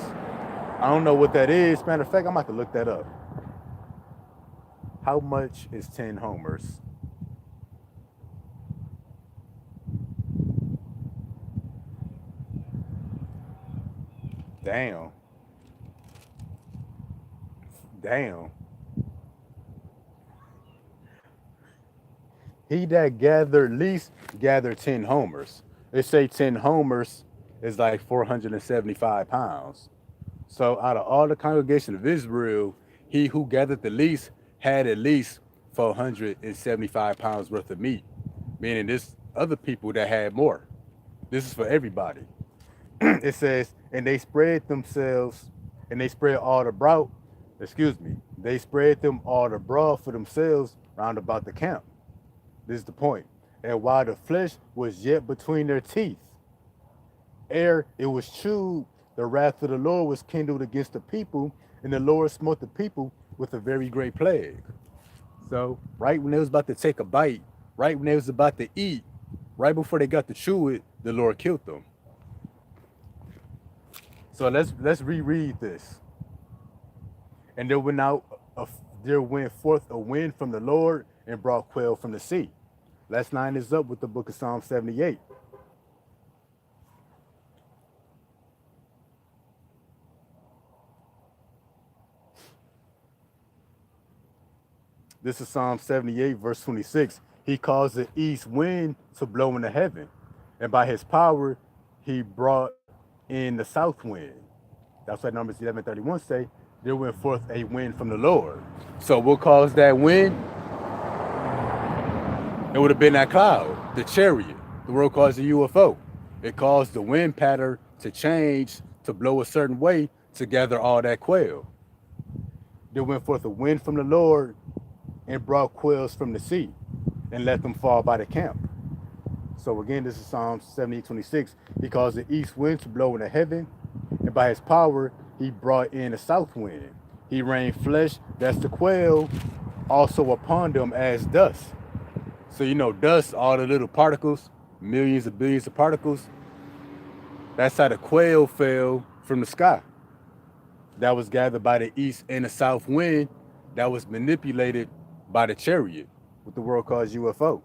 I don't know what that is. Matter of fact, I'm about to look that up. How much is 10 homers? Damn. He that gathered least gathered 10 homers. They say 10 homers is like 475 pounds. So out of all the congregation of Israel, he who gathered the least had at least 475 pounds worth of meat, meaning there's other people that had more. This is for everybody. It says, and they spread themselves, and they spread all the broad, excuse me, they spread them all the broad for themselves round about the camp. This is the point. And while the flesh was yet between their teeth, ere it was chewed, the wrath of the Lord was kindled against the people, and the Lord smote the people with a very great plague. So, right when they was about to take a bite, right when they was about to eat, right before they got to chew it, the Lord killed them. So let's reread this. And there went forth a wind from the Lord and brought quail from the sea. Let's line this up with the book of Psalm 78. This is Psalm 78, verse 26. He caused the east wind to blow in the heaven, and by his power he brought in the south wind. That's what Numbers 11:31 say. There went forth a wind from the Lord. So what caused that wind? It would have been that cloud, the chariot. The world calls it UFO. It caused the wind pattern to change, to blow a certain way, to gather all that quail. There went forth a wind from the Lord and brought quails from the sea and let them fall by the camp. So again, this is Psalm 78:26. He caused the east wind to blow in the heaven, and by his power he brought in the south wind. He rained flesh, that's the quail, also upon them as dust. So you know, dust, all the little particles, millions of billions of particles, that's how the quail fell from the sky. That was gathered by the east and the south wind, that was manipulated by the chariot, what the world calls UFO.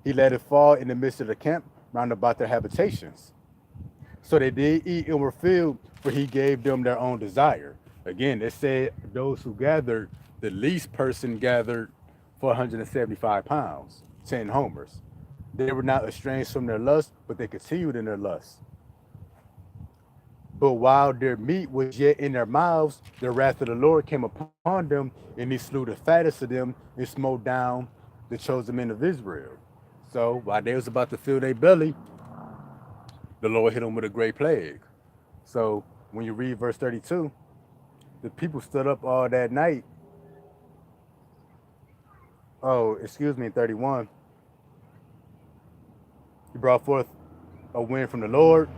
He let it fall in the midst of the camp round about their habitations. So they did eat and were filled, for he gave them their own desire. Again, it said those who gathered, the least person gathered 475 pounds, 10 homers. They were not estranged from their lust, but they continued in their lust. But while their meat was yet in their mouths, the wrath of the Lord came upon them, and he slew the fattest of them and smote down the chosen men of Israel. So while they was about to fill their belly, the Lord hit them with a great plague. So when you read verse 32, the people stood up all that night. Oh, excuse me, 31. He brought forth a wind from the Lord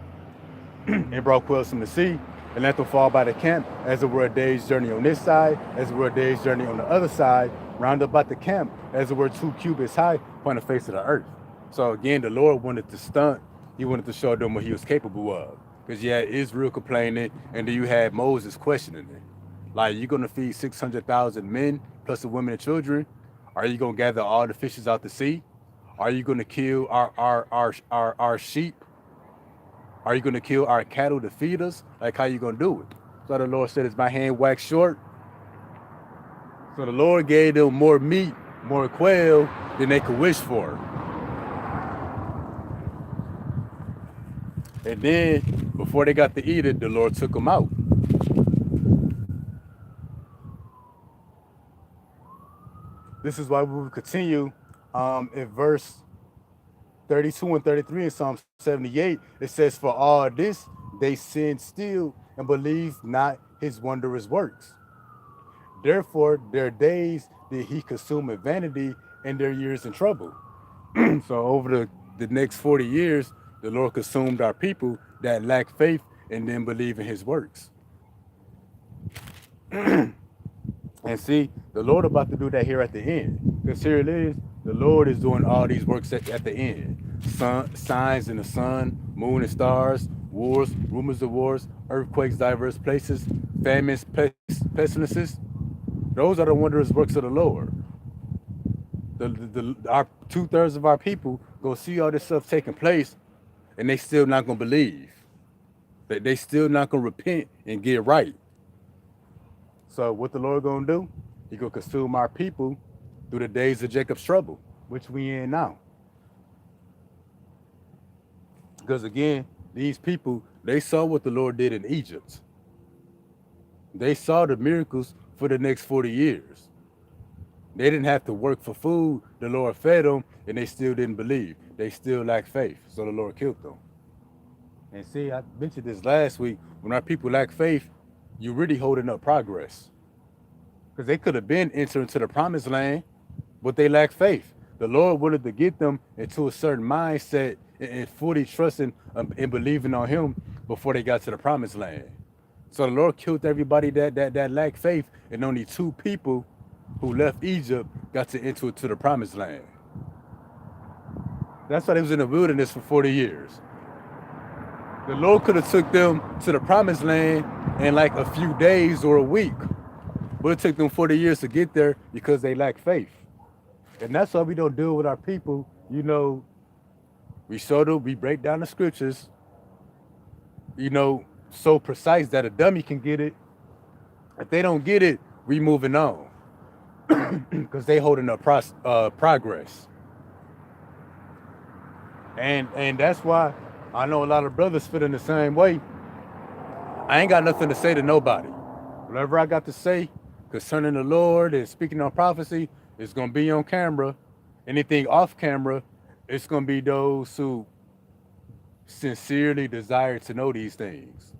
and brought quails from the sea and let them fall by the camp, as it were a day's journey on this side, as it were a day's journey on the other side, round about the camp, as it were 2 cubits high upon the face of the earth. So again, the Lord wanted to stunt. He wanted to show them what he was capable of. Because you had Israel complaining, and then you had Moses questioning it. Like, you're going to feed 600,000 men, plus the women and children? Are you going to gather all the fishes out the sea? Are you going to kill our sheep? Are you going to kill our cattle to feed us? Like, how you going to do it? So the Lord said, is my hand waxed short? So the Lord gave them more meat, more quail than they could wish for. And then, before they got to eat it, the Lord took them out. This is why we will continue in verse 32 and 33 in Psalm 78. It says, for all this, they sinned still and believed not his wondrous works. Therefore, their days did he consume in vanity and their years in trouble. So over the next 40 years, the Lord consumed our people that lack faith and didn't believe in his works. And see, the Lord about to do that here at the end. Because here it is, the Lord is doing all these works at the end. Signs in the sun, moon and stars, wars, rumors of wars, earthquakes, diverse places, famines, pestilences. Those are the wondrous works of the Lord. Our 2/3 of our people go see all this stuff taking place, and they still not gonna believe. They still not gonna repent and get right. So what the Lord gonna do? He gonna consume our people through the days of Jacob's trouble, which we in now. Because again, these people, they saw what the Lord did in Egypt. They saw the miracles for the next 40 years. They didn't have to work for food. The Lord fed them, and they still didn't believe. They still lacked faith. So the Lord killed them. And see, I mentioned this last week. When our people lack faith, you're really holding up progress. Because they could have been entering into the promised land, but they lack faith. The Lord wanted to get them into a certain mindset and fully trusting and believing on Him before they got to the promised land. So the Lord killed everybody that lacked faith, and only 2 people who left Egypt got to enter to the promised land. That's why they was in the wilderness for 40 years. The Lord could have took them to the promised land in like a few days or a week, but it took them 40 years to get there because they lack faith. And that's why we don't deal with our people. We break down the scriptures, so precise that a dummy can get it. If they don't get it, we moving on. Because they holding up progress. And that's why I know a lot of brothers feel in the same way. I ain't got nothing to say to nobody. Whatever I got to say concerning the Lord and speaking on prophecy, it's going to be on camera. Anything off camera, it's going to be those who sincerely desire to know these things.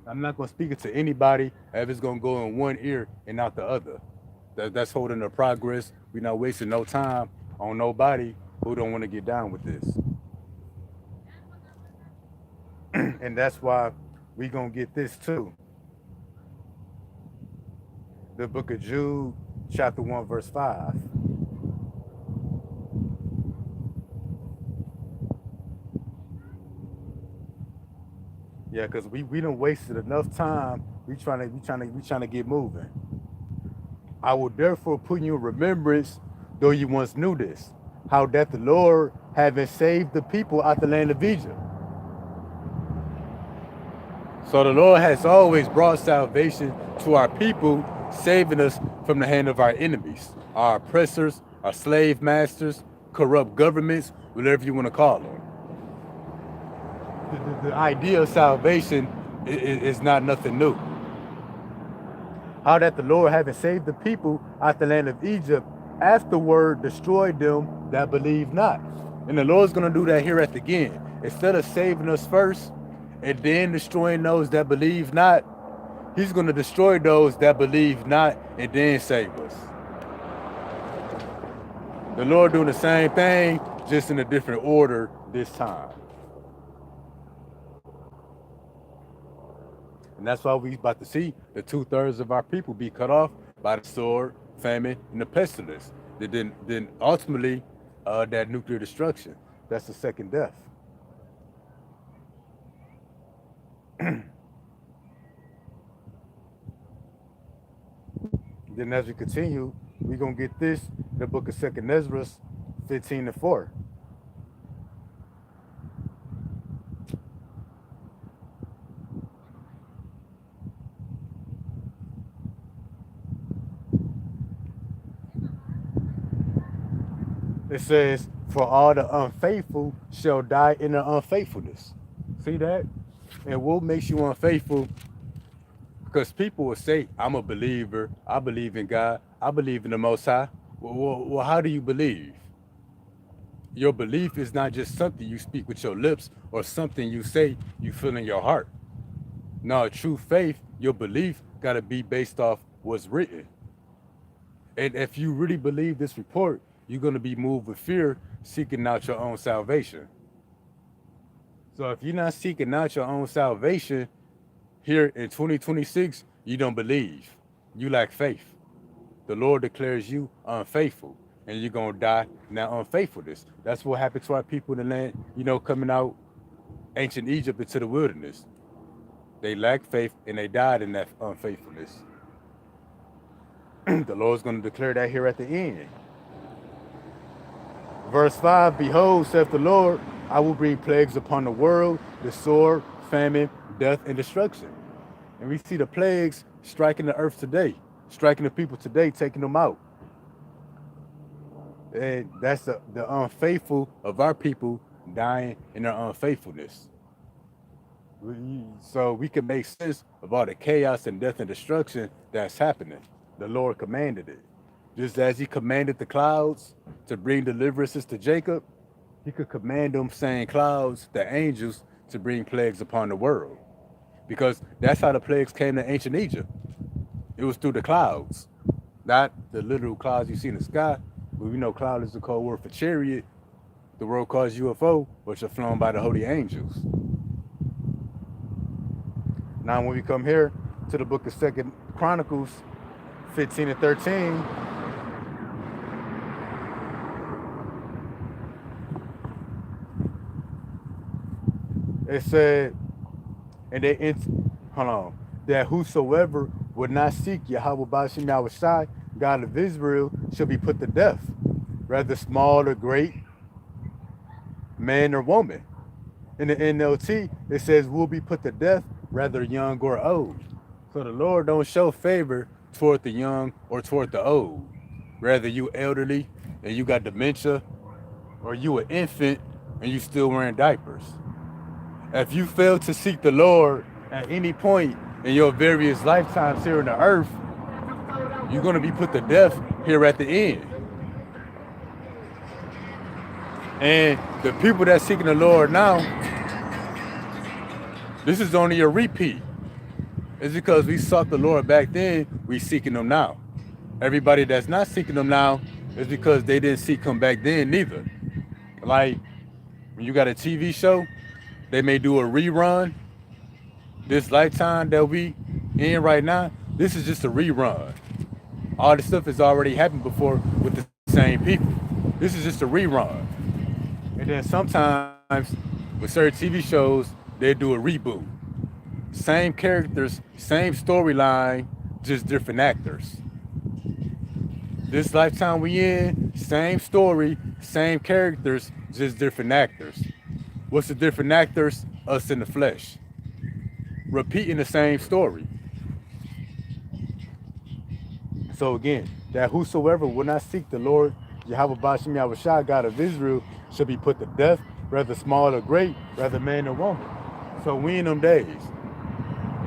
I'm not going to speak it to anybody if it's going to go in one ear and out the other. That's holding the progress. We're not wasting no time on nobody who don't want to get down with this. And that's why we going to get this too. The book of Jude, chapter 1, verse 5. Yeah, because we done wasted enough time. We trying to get moving. I will therefore put you in remembrance, though you once knew this, how that the Lord, having saved the people out the land of Egypt. So the Lord has always brought salvation to our people, saving us from the hand of our enemies, our oppressors, our slave masters, corrupt governments, whatever you want to call them. The idea of salvation is not nothing new. How that the Lord, having saved the people out the land of Egypt, afterward destroyed them that believe not. And the Lord's going to do that here at the end. Instead of saving us first and then destroying those that believe not, He's going to destroy those that believe not and then save us. The Lord doing the same thing, just in a different order this time. And that's why we about to see the 2/3 of our people be cut off by the sword, famine, and the pestilence. Then ultimately, that nuclear destruction. That's the second death. Then as we continue, we're going to get this, the book of 2nd Ezra, 15-4. It says, for all the unfaithful shall die in their unfaithfulness. See that? And what makes you unfaithful? Because people will say, I'm a believer. I believe in God. I believe in the Most High. Well, how do you believe? Your belief is not just something you speak with your lips or something you say you feel in your heart. No, true faith, your belief got to be based off what's written. And if you really believe this report, you're going to be moved with fear, seeking out your own salvation. So if you're not seeking out your own salvation here in 2026, you don't believe. You lack faith. The Lord declares you unfaithful, and you're going to die in that unfaithfulness. That's what happened to our people in the land, coming out ancient Egypt into the wilderness. They lacked faith, and they died in that unfaithfulness. The Lord's going to declare that here at the end. Verse 5, behold, saith the Lord, I will bring plagues upon the world, the sword, famine, death, and destruction. And we see the plagues striking the earth today, striking the people today, taking them out. And that's the unfaithful of our people dying in their unfaithfulness. So we can make sense of all the chaos and death and destruction that's happening. The Lord commanded it. Just as he commanded the clouds to bring deliverances to Jacob, he could command them same clouds, the angels, to bring plagues upon the world. Because that's how the plagues came to ancient Egypt. It was through the clouds, not the literal clouds you see in the sky. But we know cloud is the code word for chariot. The world calls UFO, which are flown by the holy angels. Now, when we come here to the book of Second Chronicles 15 and 13, it said, and hold on, that whosoever would not seek Yahweh Bashim Yahushai, God of Israel, shall be put to death, whether small or great, man or woman. In the NLT, it says, will be put to death, whether young or old. So the Lord don't show favor toward the young or toward the old. Whether you elderly and you got dementia, or you an infant and you still wearing diapers. If you fail to seek the Lord at any point in your various lifetimes here on the earth, you're going to be put to death here at the end. And the people that's seeking the Lord now, this is only a repeat. It's because we sought the Lord back then, we seeking him now. Everybody that's not seeking him now is because they didn't seek him back then neither. Like, when you got a TV show, they may do a rerun. This lifetime that we in right now, this is just a rerun. All this stuff has already happened before with the same people. This is just a rerun. And then sometimes with certain TV shows, they do a reboot. Same characters, same storyline, just different actors. This lifetime we in, same story, same characters, just different actors. What's the different actors? Us in the flesh. Repeating the same story. So again, that whosoever will not seek the Lord, Yahweh Bashim Yahushua, God of Israel, shall be put to death, whether small or great, whether man or woman. So we in them days,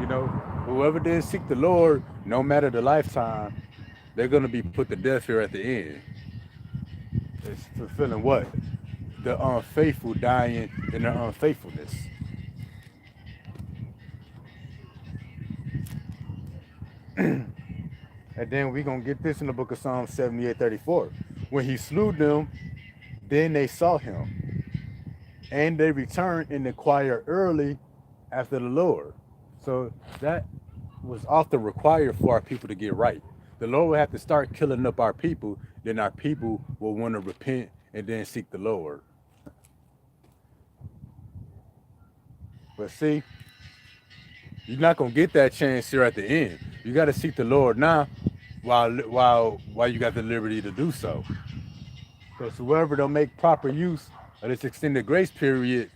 you know, whoever did seek the Lord, no matter the lifetime, they're going to be put to death here at the end. It's fulfilling what? The unfaithful dying in their unfaithfulness. And then we're going to get this in the book of Psalm 78:34. When he slew them, then they saw him, and they returned and inquired early after the Lord. So that was often required for our people to get right. The Lord will have to start killing up our people, then our people will want to repent and then seek the Lord. But see, you're not gonna get that chance here at the end. You got to seek the Lord now, while you got the liberty to do so. Because whoever don't make proper use of this extended grace period,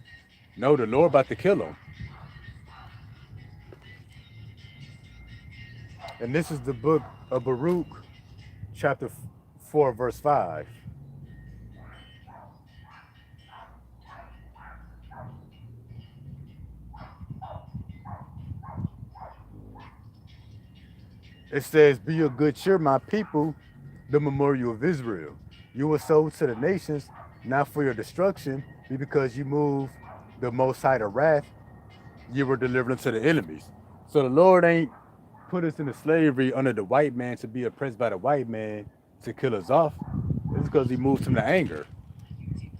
know the Lord about to kill them. And this is the book of Baruch, chapter 4, verse 5. It says, be of good cheer, my people, the memorial of Israel. You were sold to the nations, not for your destruction, but because you moved the Most High to wrath, you were delivered unto the enemies. So the Lord ain't put us into slavery under the white man to be oppressed by the white man to kill us off. It's because he moved him to anger.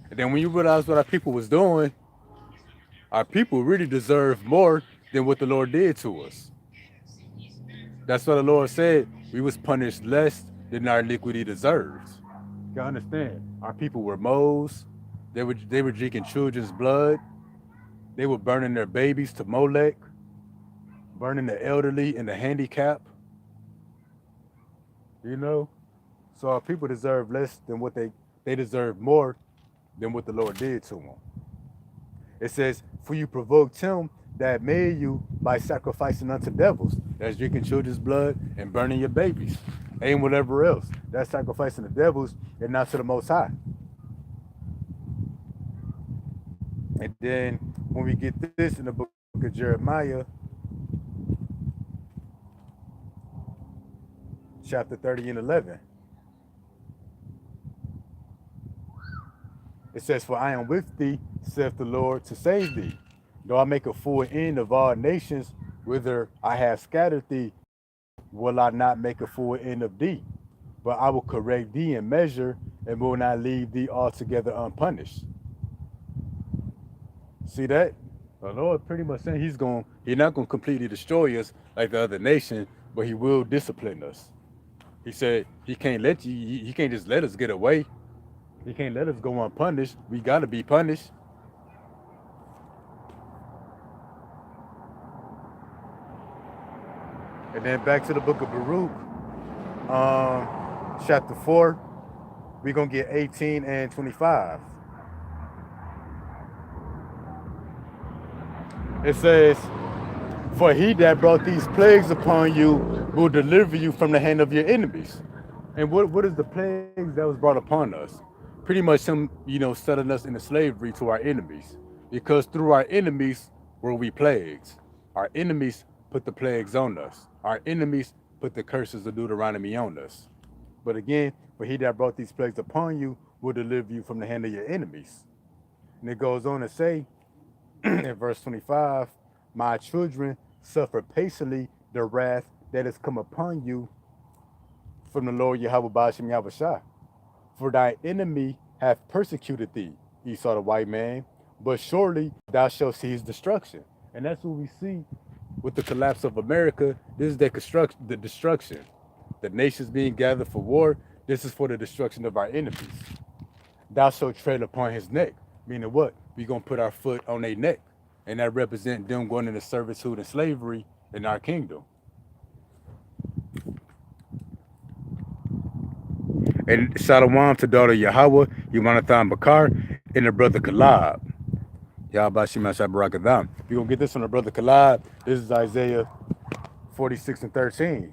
And then when you realize what our people was doing, our people really deserve more than what the Lord did to us. That's what the Lord said. We was punished less than our iniquity deserves. You understand? Our people were moles. They were drinking children's blood. They were burning their babies to Molech, burning the elderly and the handicapped. You know? So our people deserve less than what they deserve more than what the Lord did to them. It says, for you provoked him that made you by sacrificing unto devils. That's drinking children's blood and burning your babies. And whatever else. That's sacrificing the devils and not to the Most High. And then when we get this in the book of of Jeremiah, chapter 30 and 11. It says, "For I am with thee, saith the Lord, to save thee. Though I make a full end of all nations, whither I have scattered thee, will I not make a full end of thee? But I will correct thee in measure, and will not leave thee altogether unpunished." See that? The Lord pretty much saying he's not gonna completely destroy us like the other nation, but he will discipline us. He said he can't let you, he can't just let us get away. He can't let us go unpunished. We gotta be punished. And then back to the book of Baruch, chapter 4, we're gonna get 18 and 25. It says, "For he that brought these plagues upon you will deliver you from the hand of your enemies." And what is the plagues that was brought upon us? Pretty much him, selling us into slavery to our enemies. Because through our enemies were we plagues. Our enemies put the plagues on us. Our enemies put the curses of Deuteronomy on us. But again, for he that brought these plagues upon you will deliver you from the hand of your enemies. And it goes on to say in verse 25, "My children suffer patiently the wrath that has come upon you from the Lord Yahweh Ba'ashem Yahushua. For thy enemy hath persecuted thee, Esau the white man, but surely thou shalt see his destruction." And that's what we see with the collapse of America. This is the destruction. The nations being gathered for war. This is for the destruction of our enemies. "Thou shalt tread upon his neck," meaning what? We gonna put our foot on their neck, and that represent them going into servitude and slavery in our kingdom. And Shalom to daughter Yahweh, Yumanathan Bakar, and the brother Kalab. Yahweh Shema Shabarakadam. We're going to get this from the brother Kalab. This is Isaiah 46 and 13.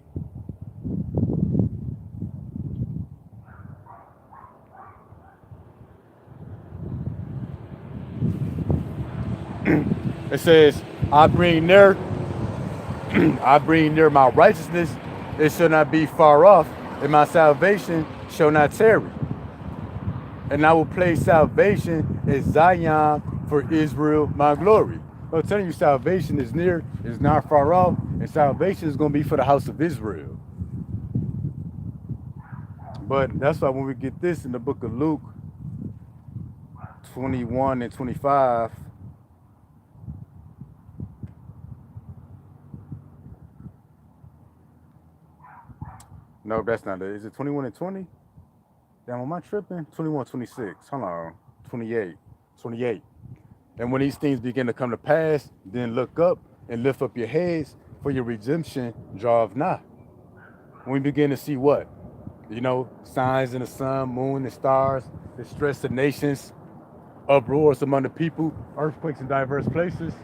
It says, I bring near my righteousness, it shall not be far off, and my salvation shall not tarry. And I will place salvation in Zion for Israel, my glory. I'm telling you, salvation is near, is not far off, and salvation is going to be for the house of Israel. But that's why when we get this in the book of Luke 21 and 25, no, that's not it. Is it 21 and 20? Damn, am I tripping? 21, 26. Hold on. 28. 28. "And when these things begin to come to pass, then look up and lift up your heads, for your redemption draweth nigh." When we begin to see what? Signs in the sun, moon, and stars, distress of nations, uproars among the people, earthquakes in diverse places.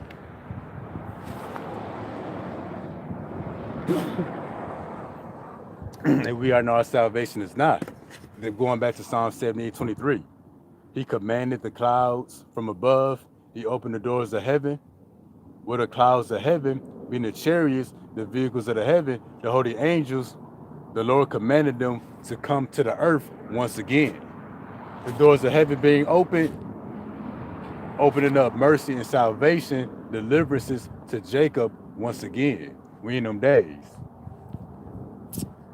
And we are know our salvation is not. Then going back to Psalm 78:23. "He commanded the clouds from above. He opened the doors of heaven." With the clouds of heaven, being the chariots, the vehicles of the heaven, the holy angels, the Lord commanded them to come to the earth once again. The doors of heaven being opened, opening up mercy and salvation, deliverances to Jacob once again. We in them days.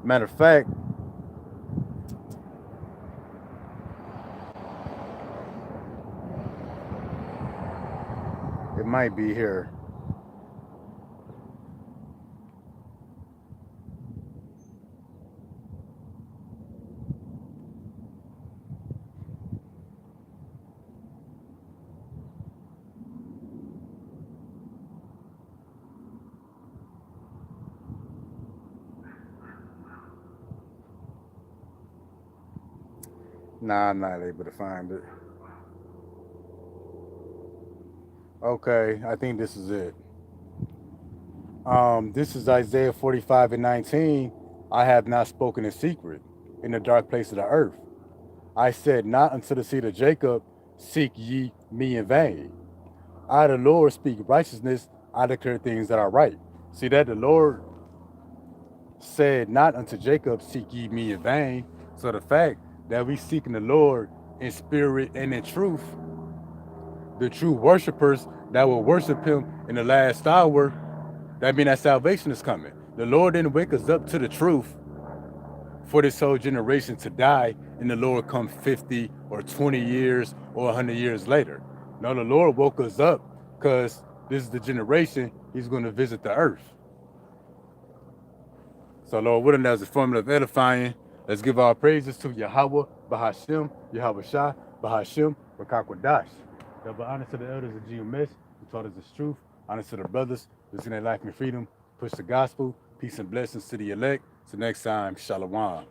Matter of fact, it might be here. Nah, I'm not able to find it. Okay, I think this is it. This is Isaiah 45 and 19. "I have not spoken in secret in the dark place of the earth. I said not unto the seed of Jacob, seek ye me in vain. I, the Lord, speak righteousness, I declare things that are right. See that the Lord said not unto Jacob, seek ye me in vain. So the fact that we seeking the Lord in spirit and in truth, the true worshipers that will worship him in the last hour, that means that salvation is coming. The Lord didn't wake us up to the truth for this whole generation to die and the Lord come 50 or 20 years or 100 years later. No, the Lord woke us up because this is the generation he's going to visit the earth. So, Lord, with him as a formula of edifying, let's give our praises to Yahweh, Bahashim, Yahweh Shah, Bahashim, Bakakwadash. Double honor to the elders of GMS who taught us this truth. Honor to the brothers who in their life and freedom. Push the gospel. Peace and blessings to the elect. Till next time, Shalom.